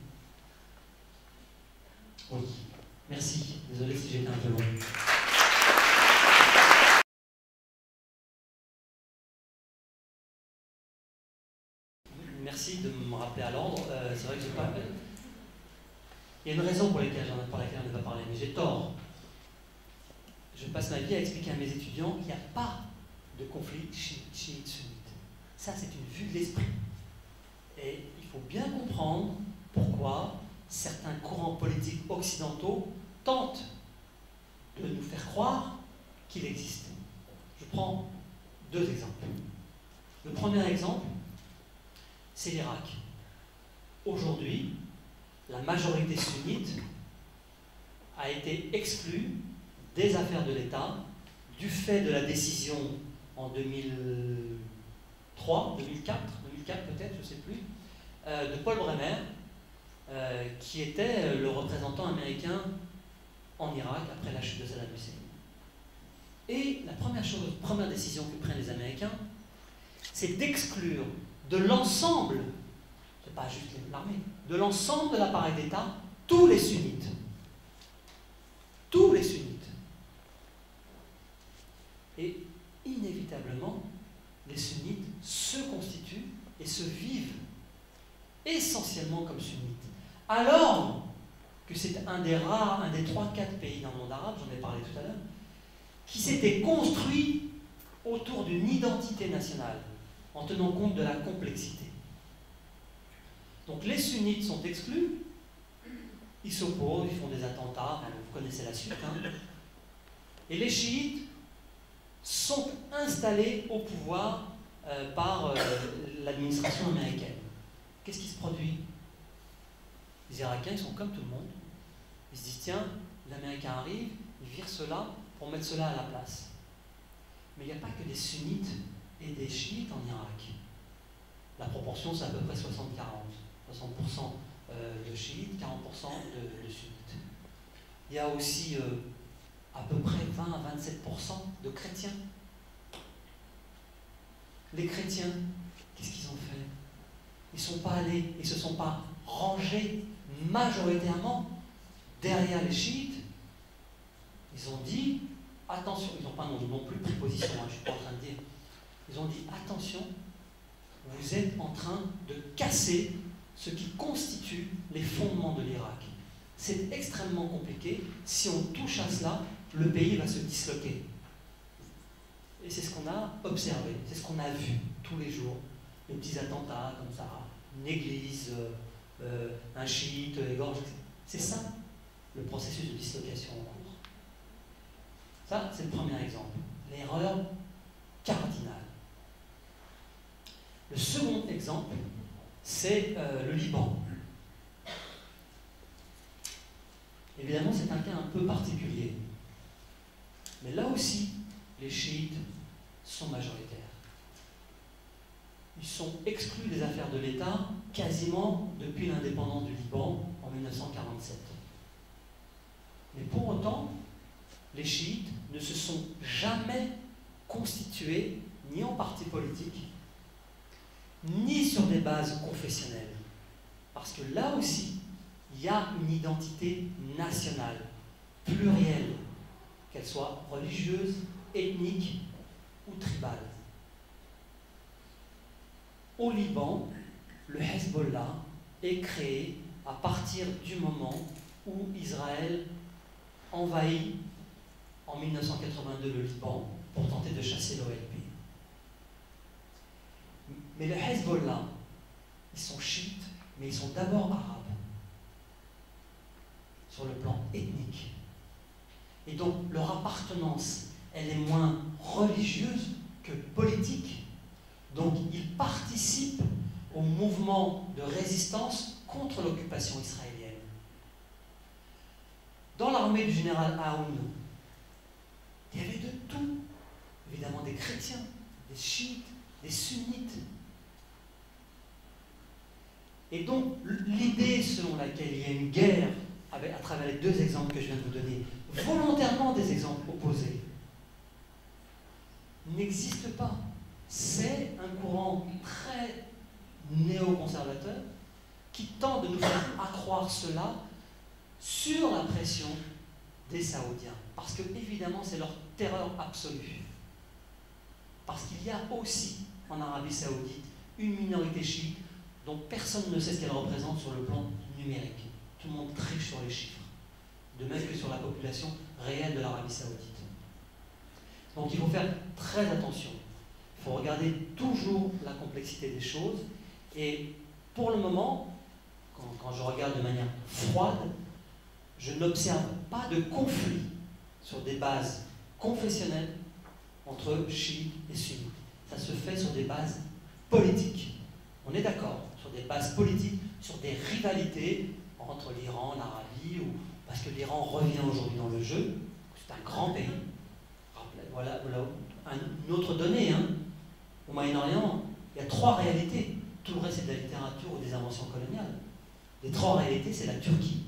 Oui, merci. Désolé si j'étais un peu long. Merci de me rappeler à l'ordre. C'est vrai que j'ai pas. Il y a une raison pour laquelle on n'a pas parlé, mais j'ai tort. Je passe ma vie à expliquer à mes étudiants qu'il n'y a pas de conflit chiite-sunnite. Ça, c'est une vue de l'esprit. Et il faut bien comprendre pourquoi certains courants politiques occidentaux tentent de nous faire croire qu'il existe. Je prends deux exemples. Le premier exemple, c'est l'Irak. Aujourd'hui, la majorité sunnite a été exclue des affaires de l'État du fait de la décision en 2003, 2004 peut-être, je ne sais plus, de Paul Bremer, qui était le représentant américain en Irak après la chute de Saddam Hussein. Et la première décision que prennent les Américains, c'est d'exclure de l'ensemble, c'est pas juste l'armée, de l'ensemble de l'appareil d'État, tous les sunnites. Tous les sunnites. Et inévitablement, les sunnites se constituent et se vivent essentiellement comme sunnites. Alors que c'est un des 3-4 pays dans le monde arabe, j'en ai parlé tout à l'heure, qui s'était construit autour d'une identité nationale, en tenant compte de la complexité. Donc les sunnites sont exclus, ils s'opposent, ils font des attentats, vous connaissez la suite, hein. Et les chiites sont installés au pouvoir par l'administration américaine. Qu'est-ce qui se produit? Les Irakiens, ils sont comme tout le monde. Ils se disent, tiens, l'Américain arrive, il vire cela pour mettre cela à la place. Mais il n'y a pas que des sunnites et des chiites en Irak. La proportion, c'est à peu près 60-40. 60% de chiites, 40% de sunnites. Il y a aussi à peu près 20 à 27% de chrétiens. Les chrétiens, qu'est-ce qu'ils ont fait? Ils ne sont pas allés, ils ne se sont pas rangés majoritairement derrière les chiites. Ils ont dit, attention, ils n'ont pas non plus pris position, hein, je ne suis pas en train de dire. Ils ont dit, attention, vous êtes en train de casser ce qui constitue les fondements de l'Irak. C'est extrêmement compliqué. Si on touche à cela, le pays va se disloquer. Et c'est ce qu'on a observé, c'est ce qu'on a vu tous les jours. Les petits attentats comme ça, une église, un chiite, égorge. C'est ça, le processus de dislocation en cours. Ça, c'est le premier exemple. L'erreur cardinale. Le second exemple, c'est le Liban. Évidemment, c'est un cas un peu particulier. Mais là aussi, les chiites sont majoritaires. Ils sont exclus des affaires de l'État quasiment depuis l'indépendance du Liban en 1947. Mais pour autant, les chiites ne se sont jamais constitués ni en parti politique, ni sur des bases confessionnelles. Parce que là aussi, il y a une identité nationale, plurielle, qu'elle soit religieuse, ethnique ou tribale. Au Liban, le Hezbollah est créé à partir du moment où Israël envahit en 1982 le Liban pour tenter de chasser l'OLP. Mais le Hezbollah, ils sont chiites, mais ils sont d'abord arabes. Ce sur le plan ethnique. Et donc leur appartenance, elle est moins religieuse que politique. Donc ils participent au mouvement de résistance contre l'occupation israélienne. Dans l'armée du général Aoun, il y avait de tout. Évidemment des chrétiens, des chiites, des sunnites. Et donc l'idée selon laquelle il y a une guerre, à travers les deux exemples que je viens de vous donner, volontairement des exemples opposés, n'existe pas. C'est un courant très néoconservateur qui tente de nous faire accroire cela sur la pression des Saoudiens. Parce que, évidemment, c'est leur terreur absolue. Parce qu'il y a aussi, en Arabie Saoudite, une minorité chiite dont personne ne sait ce qu'elle représente sur le plan numérique. Tout le monde triche sur les chiffres. De même que sur la population réelle de l'Arabie Saoudite. Donc il faut faire très attention. Il faut regarder toujours la complexité des choses. Et pour le moment, quand je regarde de manière froide, je n'observe pas de conflit sur des bases confessionnelles entre chiites et sunnites. Ça se fait sur des bases politiques. On est d'accord, sur des bases politiques, sur des rivalités entre l'Iran, l'Arabie, parce que l'Iran revient aujourd'hui dans le jeu. C'est un grand pays. Voilà une autre donnée. Au Moyen-Orient, il y a 3 réalités. Tout le reste, c'est de la littérature ou des inventions coloniales. Les 3 réalités, c'est la Turquie,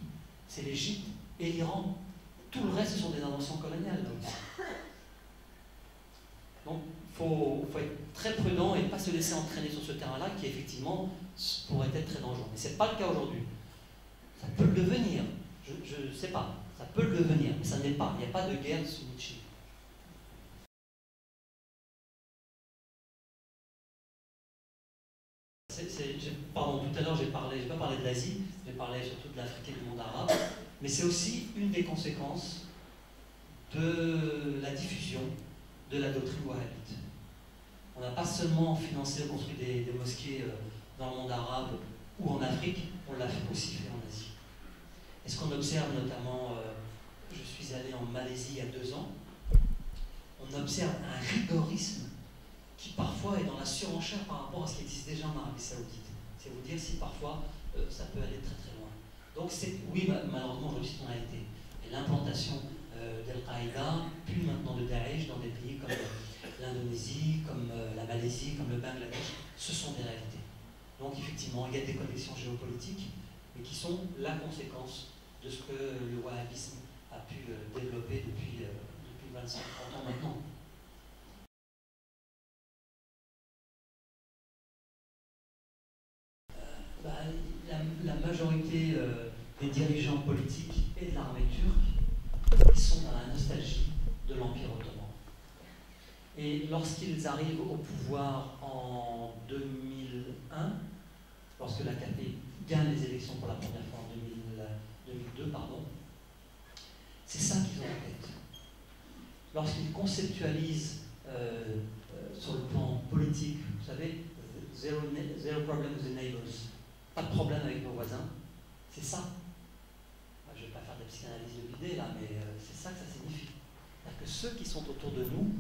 c'est l'Égypte et l'Iran. Tout le reste, ce sont des inventions coloniales. Donc, il faut être très prudent et ne pas se laisser entraîner sur ce terrain-là qui, effectivement, pourrait être très dangereux. Mais ce n'est pas le cas aujourd'hui. Ça peut le devenir. Je ne sais pas. Ça peut le devenir, mais ça n'est pas. Il n'y a pas de guerre sunnite. Pardon, tout à l'heure, j'ai pas parlé de l'Asie, j'ai parlé surtout de l'Afrique et du monde arabe, mais c'est aussi une des conséquences de la diffusion de la doctrine wahhabite. On n'a pas seulement financé et construit des mosquées dans le monde arabe ou en Afrique, on l'a aussi fait en Asie. Et ce qu'on observe notamment, je suis allé en Malaisie il y a 2 ans, on observe un rigorisme qui parfois est dans la surenchère par rapport à ce qui existe déjà en Arabie Saoudite. C'est vous dire si parfois ça peut aller très très loin. Donc oui, malheureusement aujourd'hui c'est une réalité. Et l'implantation d'Al-Qaïda, puis maintenant de Daesh dans des pays comme l'Indonésie, comme la Malaisie, comme le Bangladesh, ce sont des réalités. Donc effectivement, il y a des connexions géopolitiques, mais qui sont la conséquence de ce que le wahhabisme a pu développer depuis 25-30 ans maintenant. La majorité des dirigeants politiques et de l'armée turque, ils sont dans la nostalgie de l'Empire ottoman. Et lorsqu'ils arrivent au pouvoir en 2001, lorsque l'AKP gagne les élections pour la première fois en 2002, c'est ça qu'ils ont en tête. Lorsqu'ils conceptualisent sur le plan politique, vous savez, zero problem with the neighbors, pas de problème avec nos voisins, c'est ça. Je ne vais pas faire de psychanalyse de l'idée là, mais c'est ça que ça signifie. C'est-à-dire que ceux qui sont autour de nous,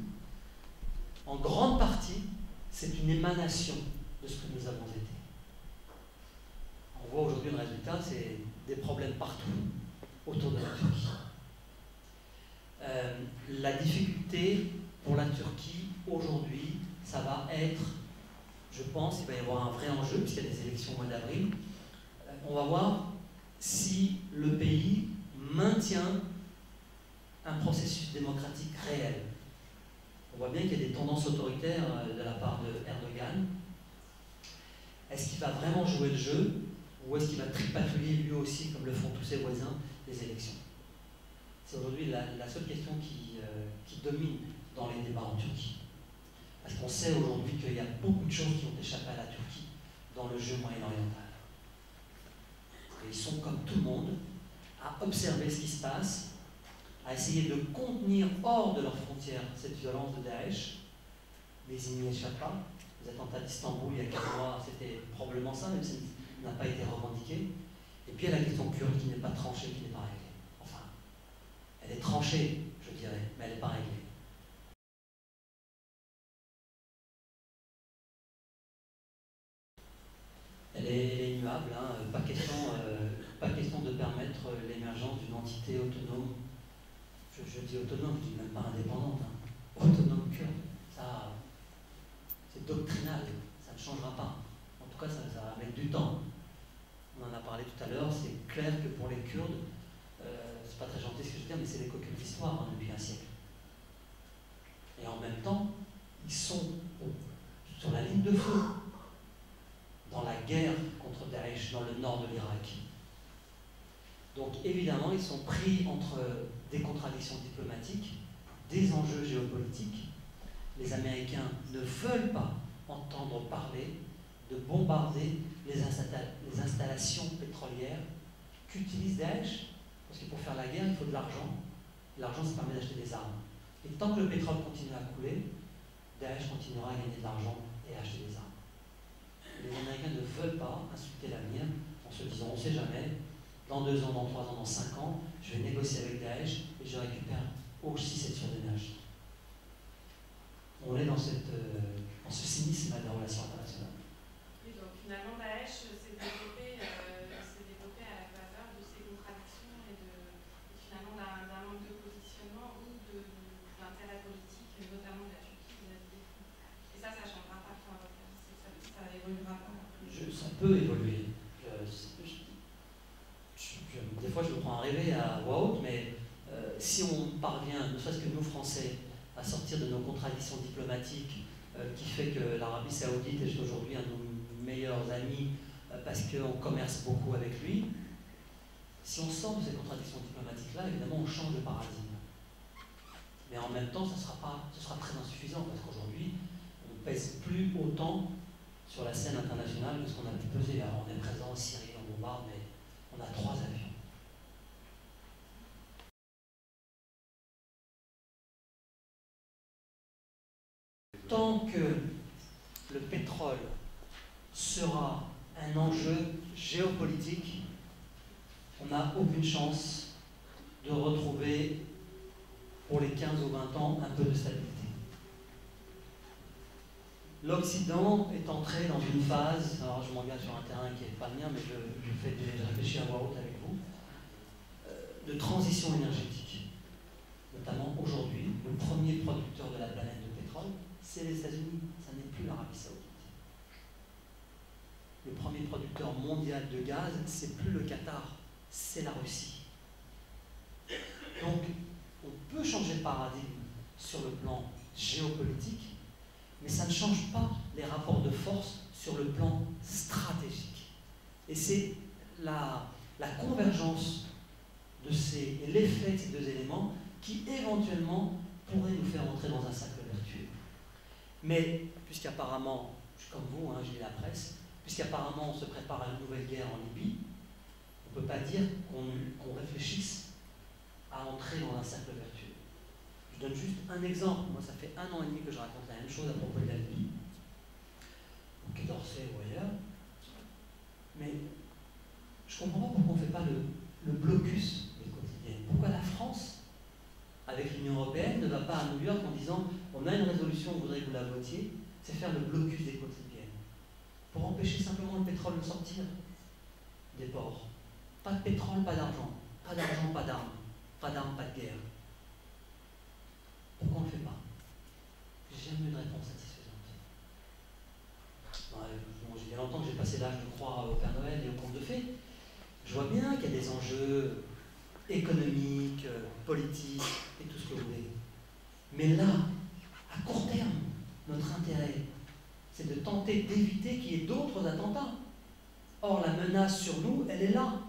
en grande partie, c'est une émanation de ce que nous avons été. On voit aujourd'hui le résultat, c'est des problèmes partout autour de la Turquie. La difficulté pour la Turquie aujourd'hui, ça va être, je pense, il va y avoir un vrai enjeu, puisqu'il y a des élections au mois d'avril. On va voir si le pays maintient un processus démocratique réel. On voit bien qu'il y a des tendances autoritaires de la part de Erdogan. Est-ce qu'il va vraiment jouer le jeu, ou est-ce qu'il va tripatouiller lui aussi, comme le font tous ses voisins, les élections? C'est aujourd'hui la seule question qui domine dans les débats en Turquie. Parce qu'on sait aujourd'hui qu'il y a beaucoup de choses qui ont échappé à la Turquie dans le jeu moyen-oriental. Et ils sont comme tout le monde à observer ce qui se passe, à essayer de contenir hors de leurs frontières cette violence de Daesh, mais ils n'y échappent pas. Les attentats d'Istanbul il y a 4 mois, c'était probablement ça, même si ça n'a pas été revendiqué. Et puis il y a la question kurde qui n'est pas tranchée, qui n'est pas réglée. Elle est tranchée, je dirais, mais elle n'est pas réglée. Elle est immuable, hein. Pas question de permettre l'émergence d'une entité autonome. Je dis autonome, je dis même pas indépendante. Hein. Autonome kurde, ça, c'est doctrinal, ça ne changera pas. En tout cas, ça va mettre du temps. On en a parlé tout à l'heure, c'est clair que pour les Kurdes, c'est pas très gentil ce que je veux dire, mais c'est les coquilles de l'histoire depuis un siècle. Et en même temps, ils sont sur la ligne de feu dans la guerre contre Daesh dans le nord de l'Irak. Donc évidemment, ils sont pris entre des contradictions diplomatiques, des enjeux géopolitiques. Les Américains ne veulent pas entendre parler de bombarder les installations pétrolières qu'utilise Daesh, parce que pour faire la guerre, il faut de l'argent. L'argent, ça permet d'acheter des armes. Et tant que le pétrole continue à couler, Daesh continuera à gagner de l'argent et à acheter des armes. Les Américains ne veulent pas insulter l'avenir en se disant, on ne sait jamais, dans 2 ans, dans 3 ans, dans 5 ans, je vais négocier avec Daesh et je récupère aussi cette surménage. On est dans ce cynisme de la relation internationale. Oui, donc finalement, Daesh s'est développé à la faveur de ces contradictions et finalement d'un manque de positionnement ou d'intérêt politique, notamment de la Turquie vis-à-vis des fonds. Et ça ne changera pas, ça évoluera pas. Ça peut évoluer. Des fois, je me prends à rêver à voix haute, mais si on parvient, ne serait-ce que nous, Français, à sortir de nos contradictions diplomatiques, qui fait que l'Arabie Saoudite est aujourd'hui un de nos meilleurs amis parce qu'on commerce beaucoup avec lui, si on sort de ces contradictions diplomatiques-là, évidemment, on change de paradigme. Mais en même temps, ce sera très insuffisant parce qu'aujourd'hui, on ne pèse plus autant sur la scène internationale que ce qu'on a pu peser. Alors, on est présent en Syrie, on bombarde, mais on a 3 avions. Tant que le pétrole sera un enjeu géopolitique, on n'a aucune chance de retrouver pour les 15 ou 20 ans un peu de stabilité. L'Occident est entré dans une phase, alors je m'engage sur un terrain qui n'est pas le mien, mais je réfléchis à voix haute avec vous, de transition énergétique. Notamment aujourd'hui, le premier producteur de la planète de pétrole, c'est les États-Unis, ça n'est plus l'Arabie Saoudite. Le premier producteur mondial de gaz, c'est plus le Qatar, c'est la Russie. Donc, on peut changer de paradigme sur le plan géopolitique, mais ça ne change pas les rapports de force sur le plan stratégique. Et c'est la convergence de l'effet de ces 2 éléments qui éventuellement pourrait nous faire entrer dans un cercle vertueux. Mais, puisqu'apparemment, je suis comme vous, hein, j'ai lu la presse, puisqu'apparemment on se prépare à une nouvelle guerre en Libye, on ne peut pas dire qu'on réfléchisse à entrer dans un cercle vertueux. Je donne juste un exemple. Moi, ça fait 1 an et demi que je raconte la même chose à propos de la Libye, au Quai d'Orsay ou ailleurs. Mais je ne comprends pas pourquoi on ne fait pas le blocus des quotidiennes. Pourquoi la France, avec l'Union européenne, ne va pas à New York en disant on a une résolution, on voudrait que vous la votiez, c'est faire le blocus des quotidiennes. Pour empêcher simplement le pétrole de sortir des ports. Pas de pétrole, pas d'argent. Pas d'argent, pas d'armes. Pas d'armes, pas de guerre. Pourquoi on ne le fait pas? J'ai jamais eu de réponse satisfaisante. Bon, il y a longtemps que j'ai passé l'âge de croire au Père Noël et au conte de fées. Je vois bien qu'il y a des enjeux économiques, politiques et tout ce que vous voulez. Mais là, à court terme, notre intérêt, c'est de tenter d'éviter qu'il y ait d'autres attentats. Or, la menace sur nous, elle est là.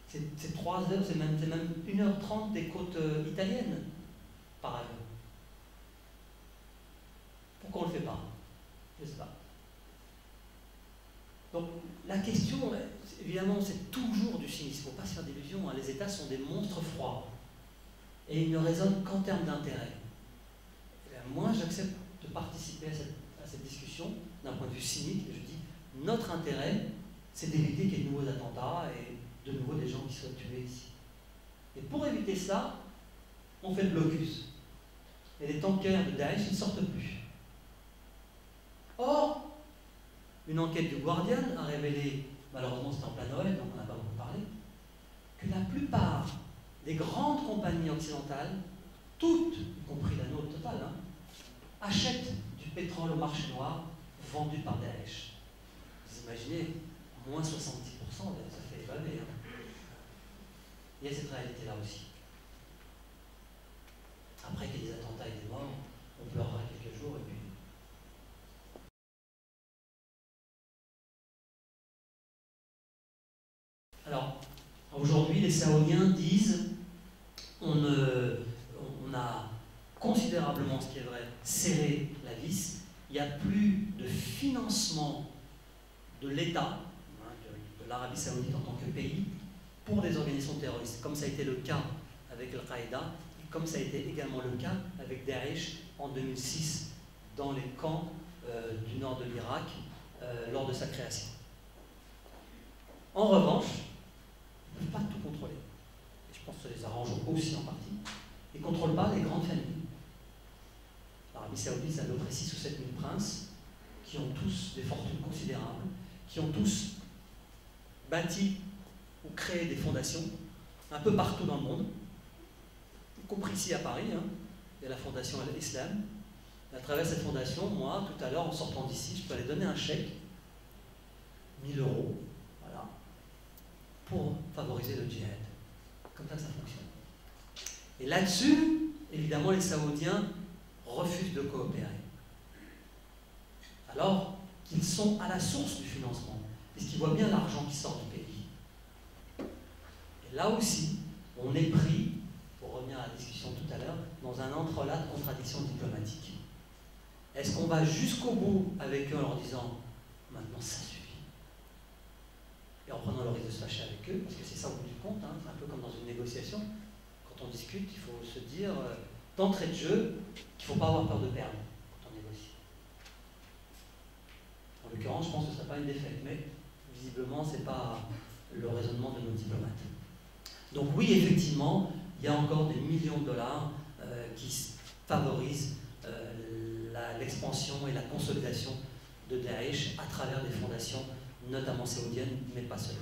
C'est 3 heures, c'est même 1h30 des côtes italiennes, par ailleurs. Pourquoi on ne le fait pas? Je ne sais pas. Donc, la question, évidemment, c'est toujours du cynisme. Il ne faut pas se faire d'illusions. Hein. Les États sont des monstres froids. Et ils ne raisonnent qu'en termes d'intérêt. Moi, j'accepte de participer à cette discussion d'un point de vue cynique. Et je dis, notre intérêt, c'est d'éviter qu'il y ait de nouveaux attentats et de nouveau des gens qui soient tués ici. Et pour éviter ça, on fait le blocus. Et les tankers de Daesh, ils ne sortent plus. Or, une enquête du Guardian a révélé, malheureusement c'était en plein Noël, donc on n'a pas beaucoup parlé, que la plupart des grandes compagnies occidentales, toutes, y compris la nôtre totale, achètent du pétrole au marché noir vendu par Daesh. Vous imaginez, moins 70%, ça fait baver. Il y a cette réalité-là aussi. Après qu'il y ait des attentats et des morts, on pleurera quelques jours et puis. Alors, aujourd'hui, les Saoudiens disent on a considérablement, ce qui est vrai, serré la vis. Il n'y a plus de financement de l'État, de l'Arabie Saoudite en tant que pays, pour des organisations terroristes, comme ça a été le cas avec Al-Qaïda, et comme ça a été également le cas avec Daesh en 2006, dans les camps du nord de l'Irak, lors de sa création. En revanche, ils ne peuvent pas tout contrôler. Et je pense que ça les arrange aussi en partie. Ils ne contrôlent pas les grandes familles. L'Arabie Saoudite, c'est à peu près 6 ou 7 000 princes qui ont tous des fortunes considérables, qui ont tous bâti ou créé des fondations un peu partout dans le monde, y compris ici à Paris. Il y a la fondation Al-Islam. À travers cette fondation, moi, tout à l'heure, en sortant d'ici, je peux aller donner un chèque, 1 000 €, voilà, pour favoriser le djihad. Comme ça fonctionne. Et là-dessus, évidemment, les Saoudiens refusent de coopérer. Alors qu'ils sont à la source du financement, puisqu'ils voient bien l'argent qui sort du pays. Et là aussi, on est pris, pour revenir à la discussion tout à l'heure, dans un entrelac de contradictions diplomatiques. Est-ce qu'on va jusqu'au bout avec eux en leur disant « maintenant ça suffit » et en prenant le risque de se fâcher avec eux, parce que c'est ça au bout du compte, c'est un peu comme dans une négociation. Quand on discute, il faut se dire d'entrée de jeu qu'il ne faut pas avoir peur de perdre quand on négocie. En l'occurrence, je pense que ce ne sera pas une défaite, mais visiblement, ce n'est pas le raisonnement de nos diplomates. Donc oui, effectivement, il y a encore des millions de dollars qui favorisent l'expansion et la consolidation de Daesh à travers des fondations, notamment saoudiennes, mais pas seulement.